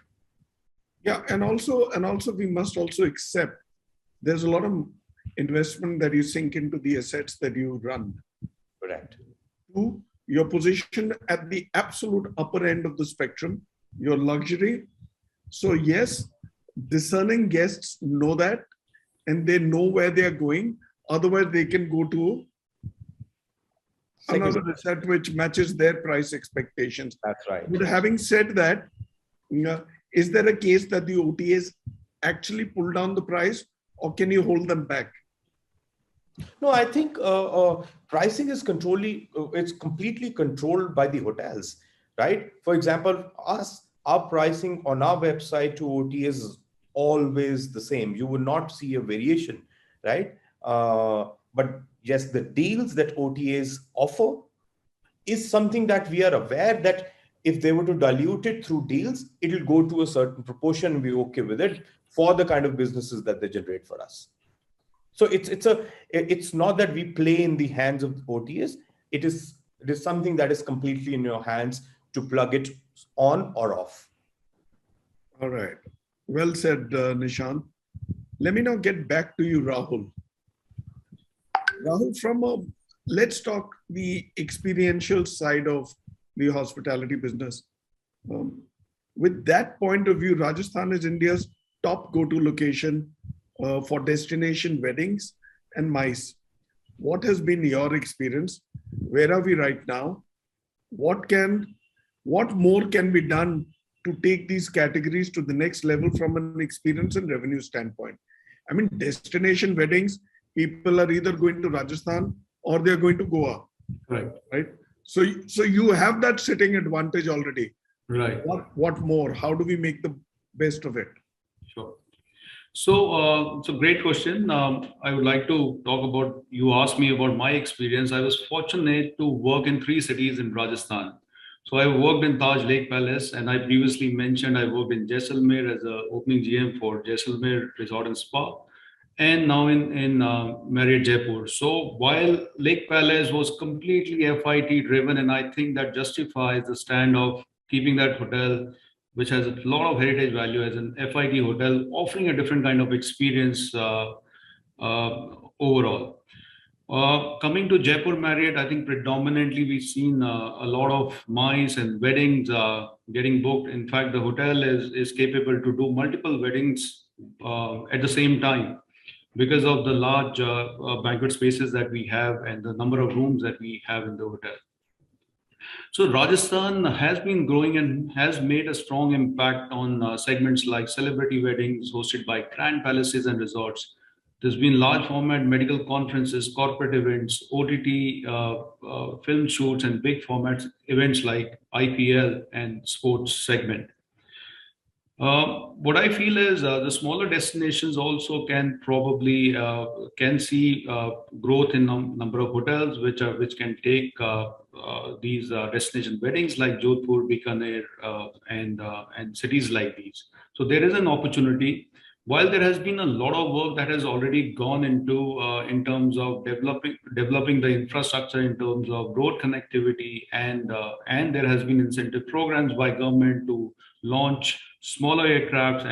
Yeah, and also we must also accept there's a lot of investment that you sink into the assets that you run. Correct. Two, your position at the absolute upper end of the spectrum, your luxury. So yes, discerning guests know that, and they know where they are going. Otherwise, they can go to another resort which matches their price expectations. That's right. But having said that, is there a case that the OTAs actually pull down the price, or can you hold them back? No, I think pricing is it's completely controlled by the hotels, right? For example, our pricing on our website to OTAs is always the same. You will not see a variation, right? But yes, the deals that OTAs offer is something that we are aware that if they were to dilute it through deals, it will go to a certain proportion and we're okay with it for the kind of businesses that they generate for us. So it's not that we play in the hands of the OTAs. It is something that is completely in your hands to plug it on or off. All right. Well said, Nishant. Let me now get back to you, Rahul. Rahul, let's talk the experiential side of the hospitality business. With that point of view, Rajasthan is India's top go-to location for destination weddings and MICE. What has been your experience? Where are we right now? What more can be done to take these categories to the next level from an experience and revenue standpoint? I mean, destination weddings, people are either going to Rajasthan or they're going to Goa. Right? So you have that sitting advantage already. Right. What more? How do we make the best of it? Sure. So it's a great question. I would like to talk about, you asked me about my experience. I was fortunate to work in 3 cities in Rajasthan. So I worked in Taj Lake Palace, and I previously mentioned I worked in Jaisalmer as an opening GM for Jaisalmer Resort and Spa, and now in Marriott Jaipur. So while Lake Palace was completely FIT driven, and I think that justifies the stand of keeping that hotel, which has a lot of heritage value, as an FIT hotel, offering a different kind of experience overall. Coming to Jaipur Marriott, I think predominantly we've seen a lot of MICE and weddings getting booked. In fact, the hotel is capable to do multiple weddings at the same time because of the large banquet spaces that we have and the number of rooms that we have in the hotel. So Rajasthan has been growing and has made a strong impact on segments like celebrity weddings hosted by grand palaces and resorts. There's been large format medical conferences, corporate events, OTT film shoots, and big format events like IPL and sports segment. What I feel is the smaller destinations also can probably can see growth in number of hotels which can take these destination weddings like Jodhpur, Bikaner, and cities like these. So there is an opportunity. While there has been a lot of work that has already gone into in terms of developing the infrastructure in terms of road connectivity, and there has been incentive programs by government to launch smaller aircrafts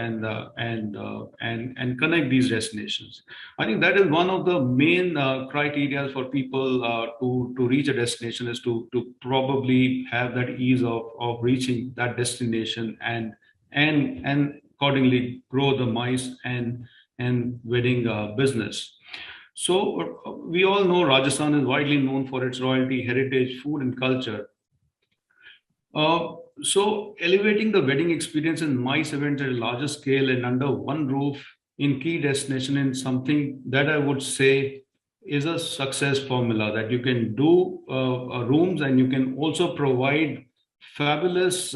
and connect these destinations. I think that is one of the main criteria for people to reach a destination, is to probably have that ease of reaching that destination and accordingly grow the MICE and wedding business. So we all know Rajasthan is widely known for its royalty, heritage, food, and culture. So elevating the wedding experience in MICE events at a larger scale and under one roof in key destination is something that I would say is a success formula, that you can do rooms and you can also provide fabulous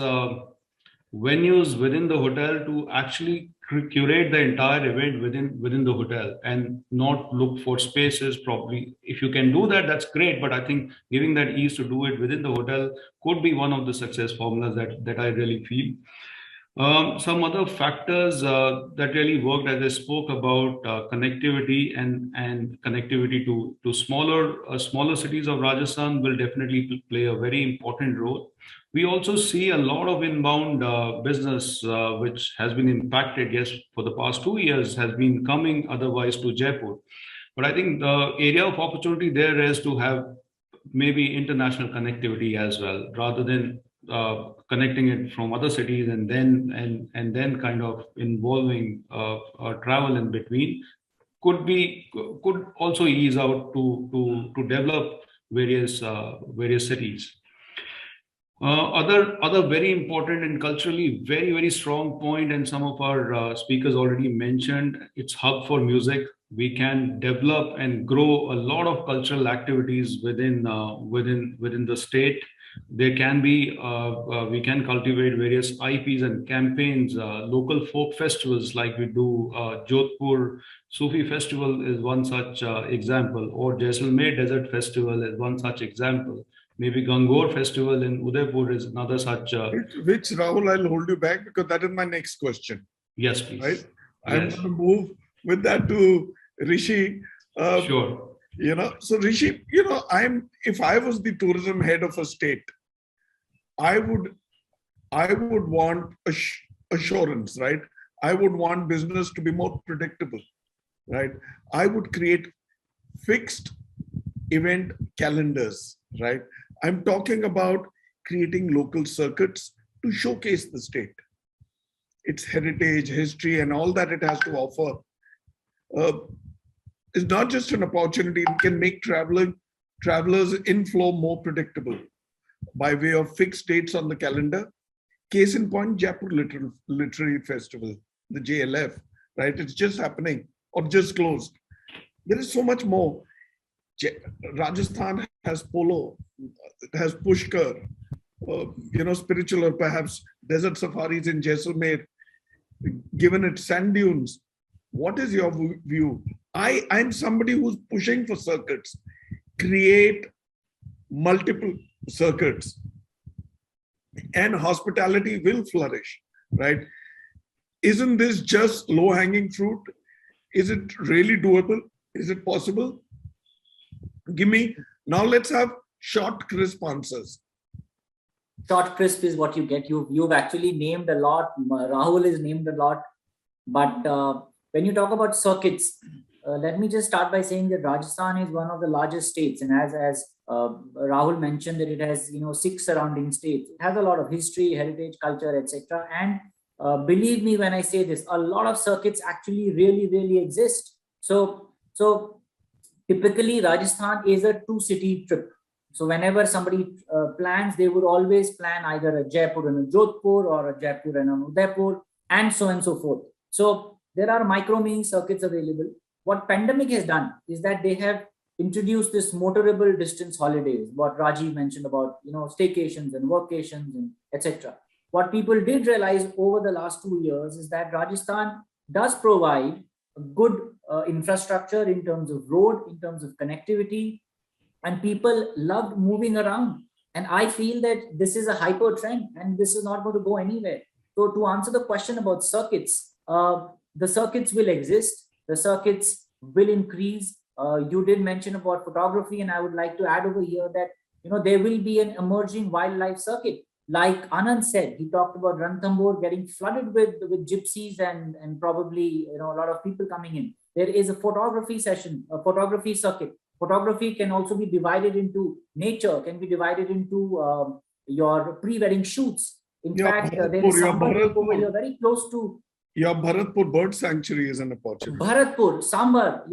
venues within the hotel to actually curate the entire event within the hotel and not look for spaces. Probably if you can do that, that's great, but I think giving that ease to do it within the hotel could be one of the success formulas that I really feel. Some other factors that really worked, as I spoke about, connectivity and connectivity to smaller cities of Rajasthan will definitely play a very important role. We also see a lot of inbound business which has been impacted, yes, for the past 2 years has been coming otherwise to Jaipur. But I think the area of opportunity there is to have maybe international connectivity as well, rather than connecting it from other cities and then kind of involving travel in between. Could also ease out to develop various cities. Other very important and culturally very strong point, and some of our speakers already mentioned, it's hub for music. We can develop and grow a lot of cultural activities within the state. There can be we can cultivate various IPs and campaigns, local folk festivals like we do. Jodhpur Sufi Festival is one such example, or Jaisalmer Desert Festival is one such example. Maybe Gangor Festival in Udaipur is another such. Which Rahul, I'll hold you back because that is my next question. Yes, please. Right, yes. I'm going to move with that to Rishi. Sure. So Rishi, if I was the tourism head of a state, I would want assurance, right? I would want business to be more predictable, right? I would create fixed event calendars, right? I'm talking about creating local circuits to showcase the state, its heritage, history, and all that it has to offer. Is not just an opportunity, it can make travelers' inflow more predictable by way of fixed dates on the calendar. Case in point, Jaipur Literary Festival, the JLF, right? It's just happening or just closed. There is so much more. Rajasthan has polo, it has Pushkar, spiritual or perhaps desert safaris in Jaisalmer, given its sand dunes. What is your view? I'm somebody who's pushing for circuits, create multiple circuits, and hospitality will flourish, right? Isn't this just low-hanging fruit? Is it really doable? Is it possible? Now let's have short, crisp answers. Short, crisp is what you get. You've actually named a lot. Rahul is named a lot. But when you talk about circuits, let me just start by saying that Rajasthan is one of the largest states, and as Rahul mentioned, that it has 6 surrounding states. It has a lot of history, heritage, culture, etc. And believe me when I say this, a lot of circuits actually really exist. So typically Rajasthan is a 2-city trip. So whenever somebody plans, they would always plan either a Jaipur and a Jodhpur, or a Jaipur and an Udaipur, and so on and so forth. So there are micro mini circuits available. What pandemic has done is that they have introduced this motorable distance holidays, what Rajiv mentioned about, staycations and workations and etc. What people did realize over the last 2 years is that Rajasthan does provide a good infrastructure in terms of road, in terms of connectivity, and people loved moving around. And I feel that this is a hyper trend and this is not going to go anywhere. So to answer the question about circuits, the circuits will exist, the circuits will increase. You did mention about photography, and I would like to add over here that there will be an emerging wildlife circuit. Like Anand said, he talked about Ranthambhore getting flooded with gypsies and probably a lot of people coming in. There is a photography session, a photography circuit. Photography can also be divided into nature, can be divided into your pre-wedding shoots. In fact, there is somebody over here very close to. Yeah, Bharatpur Bird Sanctuary is an opportunity. Bharatpur, Sambar,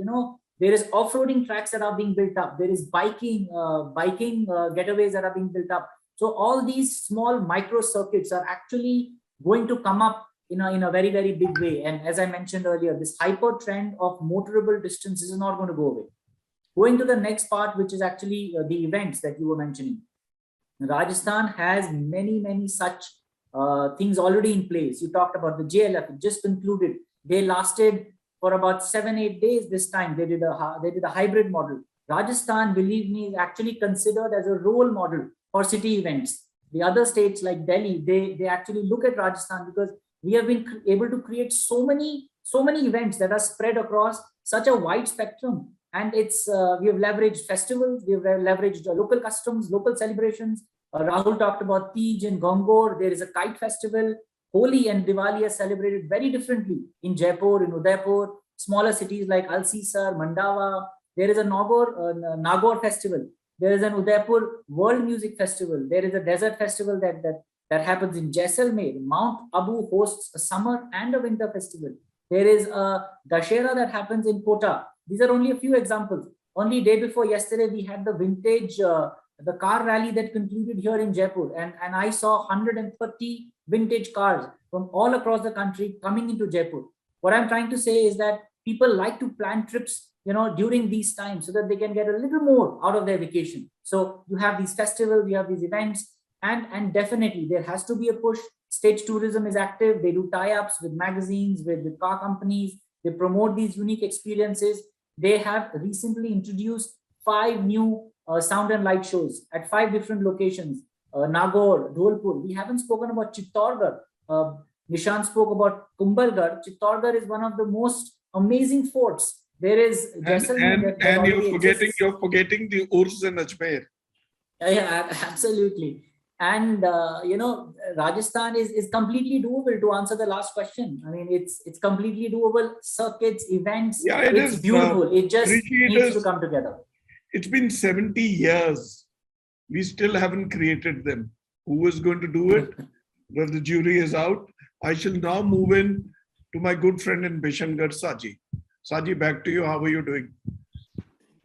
there is off-roading tracks that are being built up. There is biking getaways that are being built up. So all these small micro circuits are actually going to come up in a very big way. And as I mentioned earlier, this hyper trend of motorable distance is not going to go away. Going to the next part, which is actually the events that you were mentioning. Rajasthan has many such things already in place. You talked about the JLF, it just concluded. They lasted for about 7-8 days this time. They did a hybrid model. Rajasthan, believe me, is actually considered as a role model for city events. The other states like Delhi, they actually look at Rajasthan because we have been able to create so many events that are spread across such a wide spectrum. And we have leveraged festivals, we have leveraged local customs, local celebrations. Rahul talked about Tej and Gongor. There is a kite festival. Holi and Diwali are celebrated very differently in Jaipur, in Udaipur, smaller cities like Alsisar, Mandava. There is a Nagaur festival. There is an Udaipur World Music Festival. There is a desert festival that happens in Jaisalmer. Mount Abu hosts a summer and a winter festival. There is a Dashera that happens in Kota. These are only a few examples. Only day before yesterday, we had the vintage, the car rally that concluded here in Jaipur. And I saw 130 vintage cars from all across the country coming into Jaipur. What I'm trying to say is that people like to plan trips, during these times so that they can get a little more out of their vacation. So you have these festivals, you have these events, and definitely there has to be a push. Stage tourism is active. They do tie-ups with magazines, with car companies. They promote these unique experiences. They have recently introduced 5 new sound and light shows at 5 different locations. Nagaur, Dholpur. We haven't spoken about Chittorgarh. Nishant spoke about Kumbhalgarh. Chittorgarh is one of the most amazing forts. There is and you're forgetting the Urs in Ajmer. Yeah, absolutely. And Rajasthan is completely doable. To answer the last question, I mean, it's completely doable. Circuits, events, yeah, it's beautiful. It just needs to come together. It's been 70 years. We still haven't created them. Who is going to do it? Well, the jury is out. I shall now move in to my good friend in Bishangarh, Saji. Saji, back to you. How are you doing?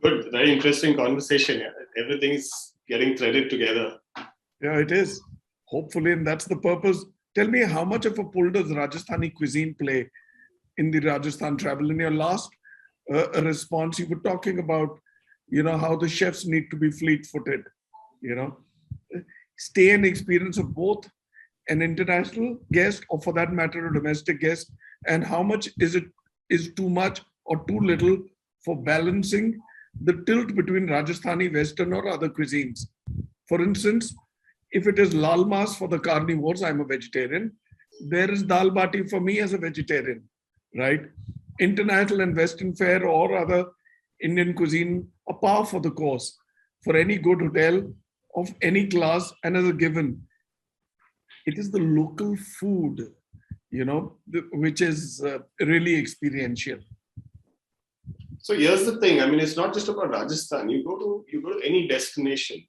Good. Very interesting conversation. Everything is getting threaded together. Yeah, it is. Hopefully, and that's the purpose. Tell me, how much of a pull does Rajasthani cuisine play in the Rajasthan travel? In your last response, you were talking about, how the chefs need to be fleet-footed, stay and experience of both an international guest or, for that matter, a domestic guest, and how much is too much or too little for balancing the tilt between Rajasthani, Western or other cuisines. For instance, if it is lal mas for the carnivores, I'm a vegetarian. There is dal bati for me as a vegetarian, right? International and Western fare or other Indian cuisine are par for the course for any good hotel of any class, and as a given. It is the local food, which is really experiential. So here's the thing. I mean, it's not just about Rajasthan. You go to any destination.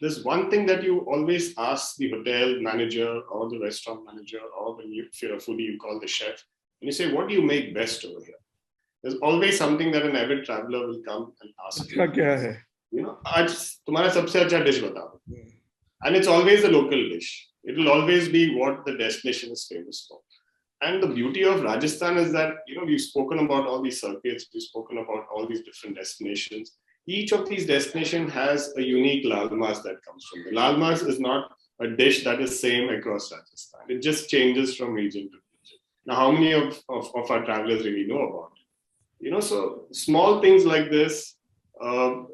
There's one thing that you always ask the hotel manager or the restaurant manager, or if you're a foodie, you call the chef, and you say, "What do you make best over here?" There's always something that an avid traveler will come and ask you. आज तुम्हारा सबसे अच्छा dish बताओ. And it's always a local dish. It will always be what the destination is famous for. And the beauty of Rajasthan is that, we've spoken about all these circuits, we've spoken about all these different destinations. Each of these destinations has a unique lal mas that comes from. The lal mas is not a dish that is same across Rajasthan. It just changes from region to region. Now, how many of our travelers really know about it? So small things like this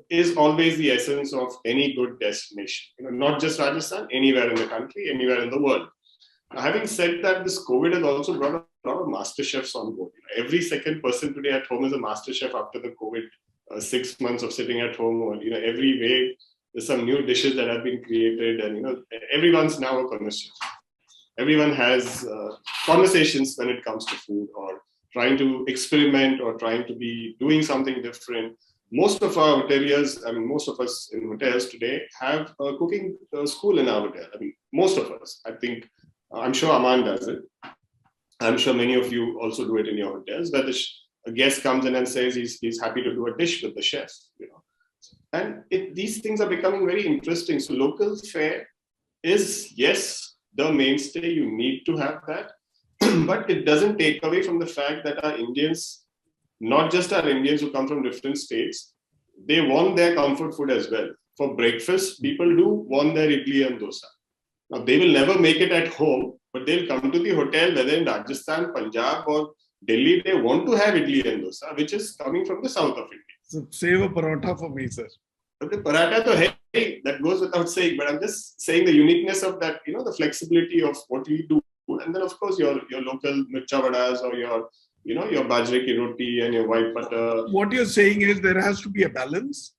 is always the essence of any good destination. Not just Rajasthan, anywhere in the country, anywhere in the world. Now, having said that, this COVID has also brought a lot of master chefs on board. Every second person today at home is a master chef after the COVID 6 months of sitting at home. Or every way there's some new dishes that have been created, and everyone's now a connoisseur. Everyone has conversations when it comes to food, or trying to experiment, or trying to be doing something different. Most of our hoteliers, most of us in hotels today have a cooking school in our hotel. Most of us. I'm sure Aman does it. I'm sure many of you also do it in your hotels, where a guest comes in and says he's happy to do a dish with the chef. And these things are becoming very interesting. So local fare is, yes, the mainstay. You need to have that. But it doesn't take away from the fact that our Indians, not just our Indians who come from different states, they want their comfort food as well. For breakfast, people do want their idli and dosa. Now, they will never make it at home, but they'll come to the hotel, whether in Rajasthan, Punjab, or Delhi. They want to have idli and dosa, which is coming from the south of India. So save a paratha for me, sir. But the paratha to hey, that goes without saying. But I'm just saying the uniqueness of that, the flexibility of what we do. And then, of course, your local mircha vadas, or your bajre ki roti and your white butter. What you're saying is there has to be a balance.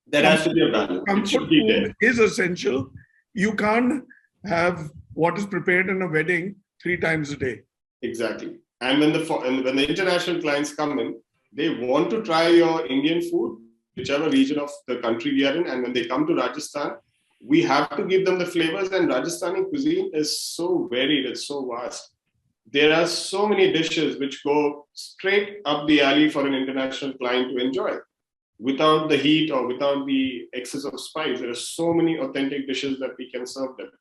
There has to be a balance. Comfort food is essential. You can't have what is prepared in a wedding 3 times a day. Exactly. And when the international clients come in, they want to try your Indian food, whichever region of the country we are in. And when they come to Rajasthan, we have to give them the flavors. And Rajasthani cuisine is so varied, it's so vast. There are so many dishes which go straight up the alley for an international client to enjoy, without the heat or without the excess of spice. There are so many authentic dishes that we can serve them.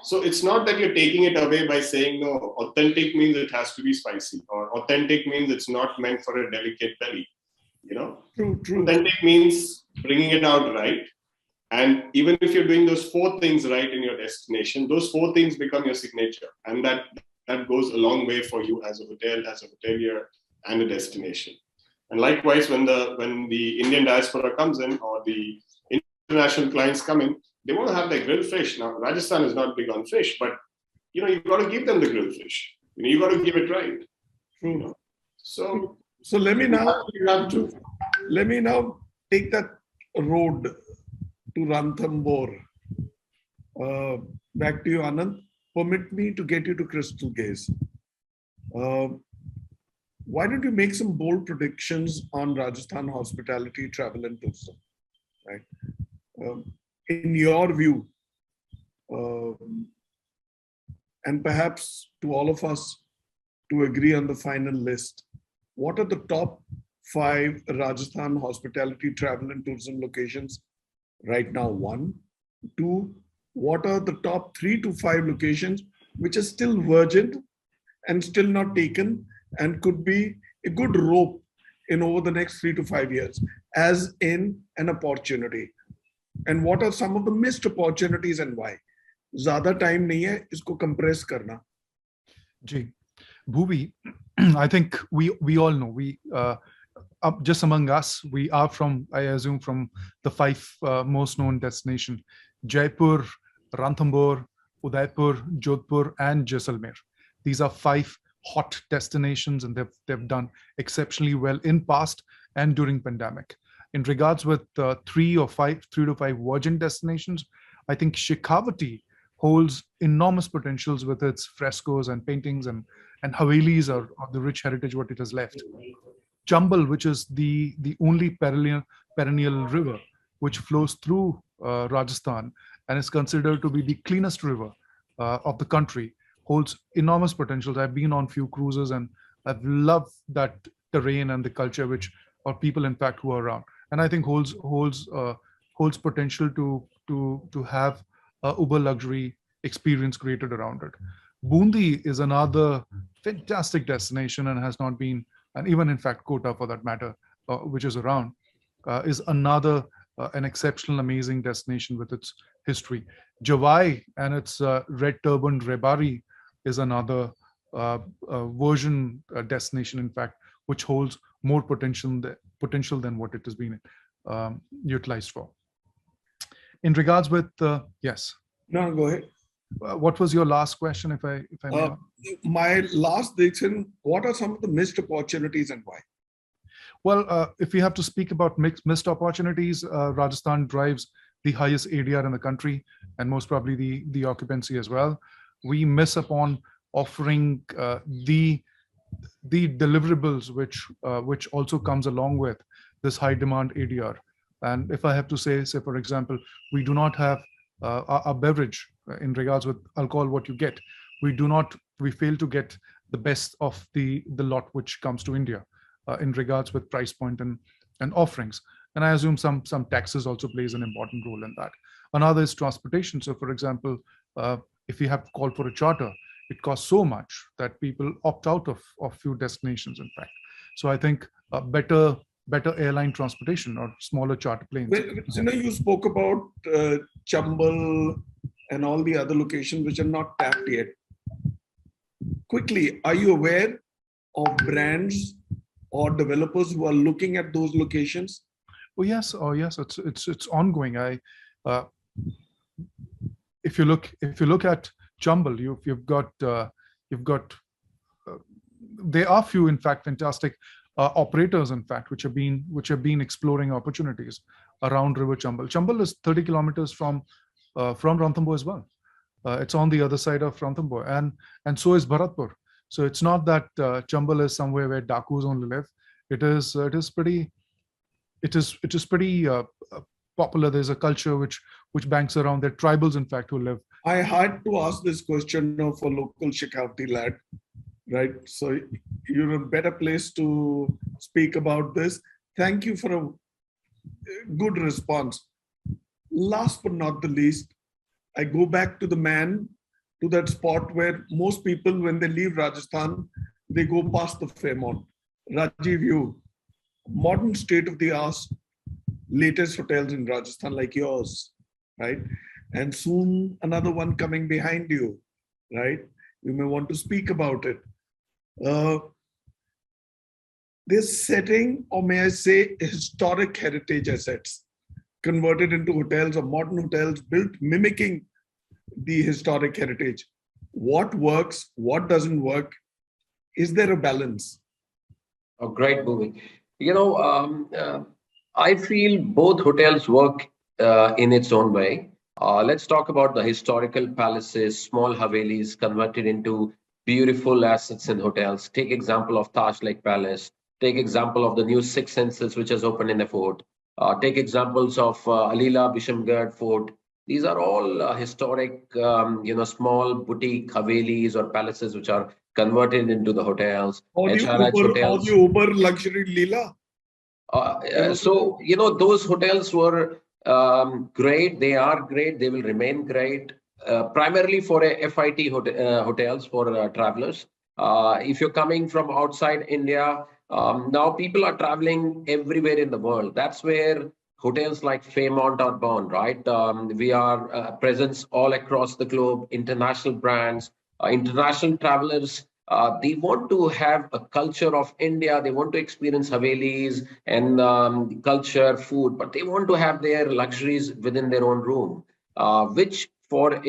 So it's not that you're taking it away by saying, no, authentic means it has to be spicy, or authentic means it's not meant for a delicate belly. True. Authentic means bringing it out right. And even if you're doing those 4 things right in your destination, those 4 things become your signature. And that goes a long way for you as a hotel, as a hotelier, and a destination. And likewise, when the Indian diaspora comes in, or the international clients come in, they want to have their grilled fish. Now, Rajasthan is not big on fish, but you've got to give them the grilled fish. You've got to give it right. True. So let me now take that road to Ranthambhore. Back to you, Anand. Permit me to get you to crystal gaze. Why don't you make some bold predictions on Rajasthan hospitality, travel, and tourism? Right. In your view, and perhaps to all of us to agree on the final list, what are the top 5 Rajasthan hospitality, travel, and tourism locations right now? 1. 2, what are the top 3 to 5 locations which are still virgin and still not taken, and could be a good rope in over the next 3 to 5 years as in an opportunity? And what are some of the missed opportunities and why? Zyada time nahi hai isko compress karna. Ji, Bhuvi, I think we all know, just among us, we are from, I assume, from the 5 most known destinations: Jaipur, Ranthambhore, Udaipur, Jodhpur, and Jaisalmer. These are 5 hot destinations, and they've done exceptionally well in past and during pandemic. In regards with 3 to 5 virgin destinations, I think Shekhawat holds enormous potentials with its frescoes and paintings and Havelis, or the rich heritage what it has left. Chambal, which is the only perennial river which flows through Rajasthan and is considered to be the cleanest river of the country, holds enormous potential. I've been on few cruises and I've loved that terrain and the culture or people in fact who are around, and I think holds potential to have a uber luxury experience created around it. Bundi is another fantastic destination and has not been, and even in fact Kota for that matter, which is around, is another an exceptional, amazing destination with its history. Jawai and its red turbaned Rebari is another version destination, in fact, which holds more potential than what it has been utilized for. In regards with yes. No, go ahead. What was your last question, if I may? My last thing, what are some of the missed opportunities and why? Well, if we have to speak about missed opportunities, Rajasthan drives the highest ADR in the country and most probably the occupancy as well. We miss upon offering the deliverables which also comes along with this high demand ADR. And if I have to say for example, we do not have a beverage in regards with alcohol, what you get. We fail to get the best of the lot which comes to India in regards with price point and offerings. And I assume some taxes also plays an important role in that. Another is transportation. So for example, if you have to call for a charter, it costs so much that people opt out of few destinations, in fact. So I think better airline transportation or smaller charter planes. Well, you spoke about Chambal and all the other locations which are not tapped yet. Quickly, are you aware of brands or developers who are looking at those locations? Oh yes, it's ongoing. If you look at Chambal, you've got there are few, in fact, fantastic operators, in fact, which have been exploring opportunities around River Chambal. Chambal is 30 kilometers from Ranthambhore as well. It's on the other side of Ranthambhore, and so is Bharatpur. So it's not that Chambal is somewhere where Dakus only live. It is pretty popular. There's a culture which banks around. There are tribals, in fact, who live. I had to ask this question of a local Shekhawati lad, right? So you're a better place to speak about this. Thank you for a good response. Last but not the least, I go back to that spot where most people, when they leave Rajasthan, they go past the Fairmont. Rajiv, you, modern state-of-the-art, latest hotels in Rajasthan like yours, right? And soon another one coming behind you, right? You may want to speak about it. This setting, or may I say historic heritage assets, converted into hotels or modern hotels built mimicking the historic heritage. What works? What doesn't work? Is there a balance? Oh, great, Bhuvi. I feel both hotels work in its own way. Let's talk about the historical palaces, small havelis converted into beautiful assets in hotels. Take example of Taj Lake Palace. Take example of the new Six Senses, which has opened in the fort. Take examples of Alila, Bishangarh Fort. These are all historic, small boutique havelis or palaces which are converted into the hotels. Or the Uber luxury Leela. Those hotels were great. They are great. They will remain great. Primarily for FIT hotels for travelers. If you're coming from outside India, now people are traveling everywhere in the world. That's where hotels like Fairmont are born, right? We are presence all across the globe, international brands, international travelers. They want to have a culture of India. They want to experience havelis and culture, food, but they want to have their luxuries within their own room, which for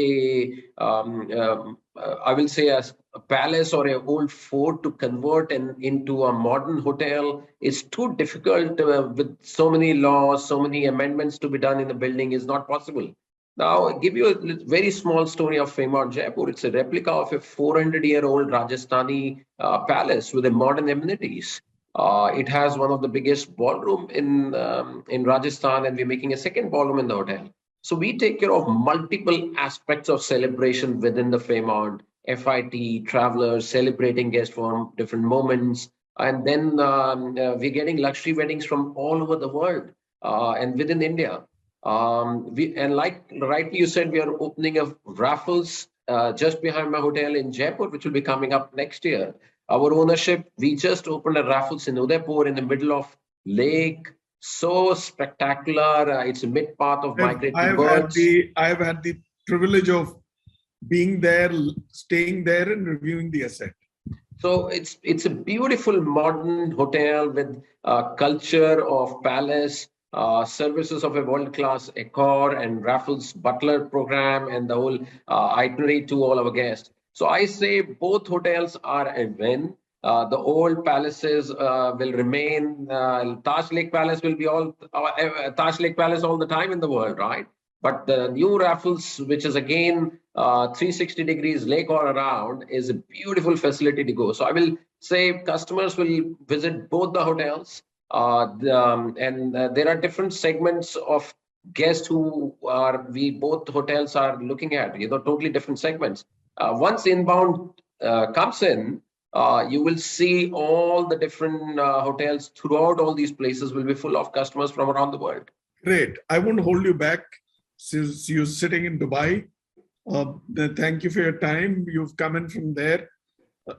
I will say a palace or an old fort to convert into a modern hotel is too difficult with so many laws, so many amendments to be done in the building is not possible. Now, I'll give you a very small story of Fairmont Jaipur. It's a replica of a 400-year-old Rajasthani palace with the modern amenities. It has one of the biggest ballroom in Rajasthan, and we're making a second ballroom in the hotel. So we take care of multiple aspects of celebration within the Fairmont, FIT, travelers, celebrating guests from different moments. And then we're getting luxury weddings from all over the world and within India. And like rightly you said, we are opening a raffles just behind my hotel in Jaipur, which will be coming up next year. Our ownership, we just opened a raffles in Udaipur in the middle of lake. So spectacular. It's a mid path of migrating birds. I've had the privilege of being there, staying there and reviewing the asset. So it's a beautiful modern hotel with culture of palace, services of a world-class accor and raffles butler program and the whole itinerary to all our guests. So I say both hotels are a win. The old palaces will remain. Taj Lake Palace will be Taj Lake Palace all the time in the world, right? But the new Raffles, which is again 360 degrees lake all around, is a beautiful facility to go. So I will say customers will visit both the hotels. There are different segments of guests both hotels are looking at, totally different segments. Once inbound comes in, you will see all the different hotels throughout all these places will be full of customers from around the world. Great. I won't hold you back since you're sitting in Dubai. Thank you for your time. You've come in from there.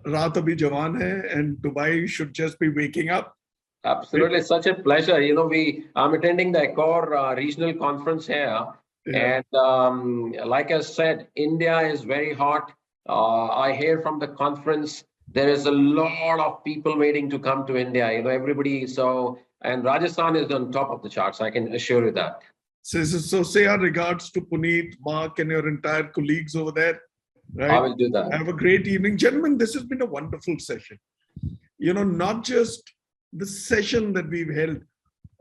Raat abhi jawan hai, and Dubai should just be waking up. Absolutely. It's such a pleasure. I'm attending the Accor regional conference here. Yeah. And like I said, India is very hot. I hear from the conference, there is a lot of people waiting to come to India, everybody. And Rajasthan is on top of the charts. I can assure you that. So say our regards to Puneet, Mark, and your entire colleagues over there. Right? I will do that. Have a great evening. Gentlemen, this has been a wonderful session. Not just the session that we've held.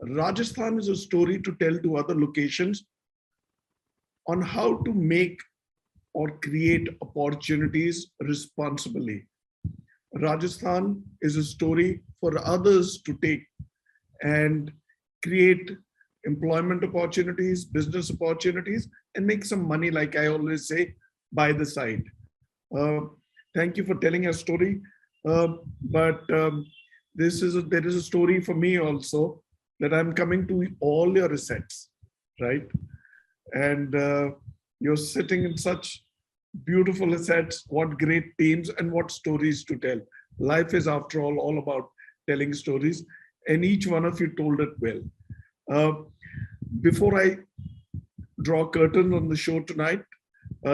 Rajasthan is a story to tell to other locations on how to make or create opportunities responsibly. Rajasthan is a story for others to take and create employment opportunities, business opportunities, and make some money, like I always say, by the side. Thank you for telling a story. But there is a story for me also, that I'm coming to all your assets, right? And you're sitting in such beautiful assets, what great teams and what stories to tell. Life is, after all about telling stories, and each one of you told it well. Before I draw curtain on the show tonight,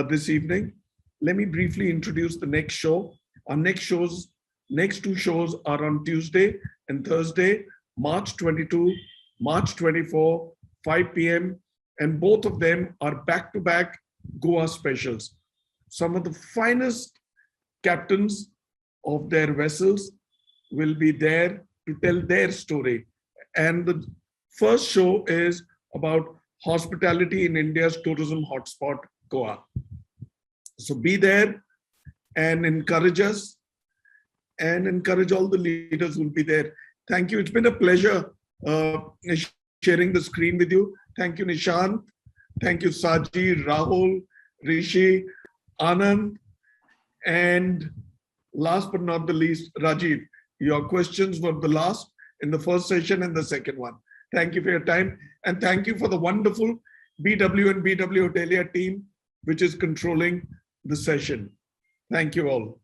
this evening, let me briefly introduce the next show. Our next two shows are on Tuesday and Thursday, March 22, March 24, 5 p.m. And both of them are back-to-back Goa specials. Some of the finest captains of their vessels will be there to tell their story. And the first show is about hospitality in India's tourism hotspot, Goa. So be there and encourage us and encourage all the leaders who will be there. Thank you. It's been a pleasure sharing the screen with you. Thank you, Nishant. Thank you, Saji, Rahul, Rishi, Anand, and last but not the least, Rajiv. Your questions were the last in the first session and the second one. Thank you for your time. And thank you for the wonderful BW and BW Hotelia team, which is controlling the session. Thank you all.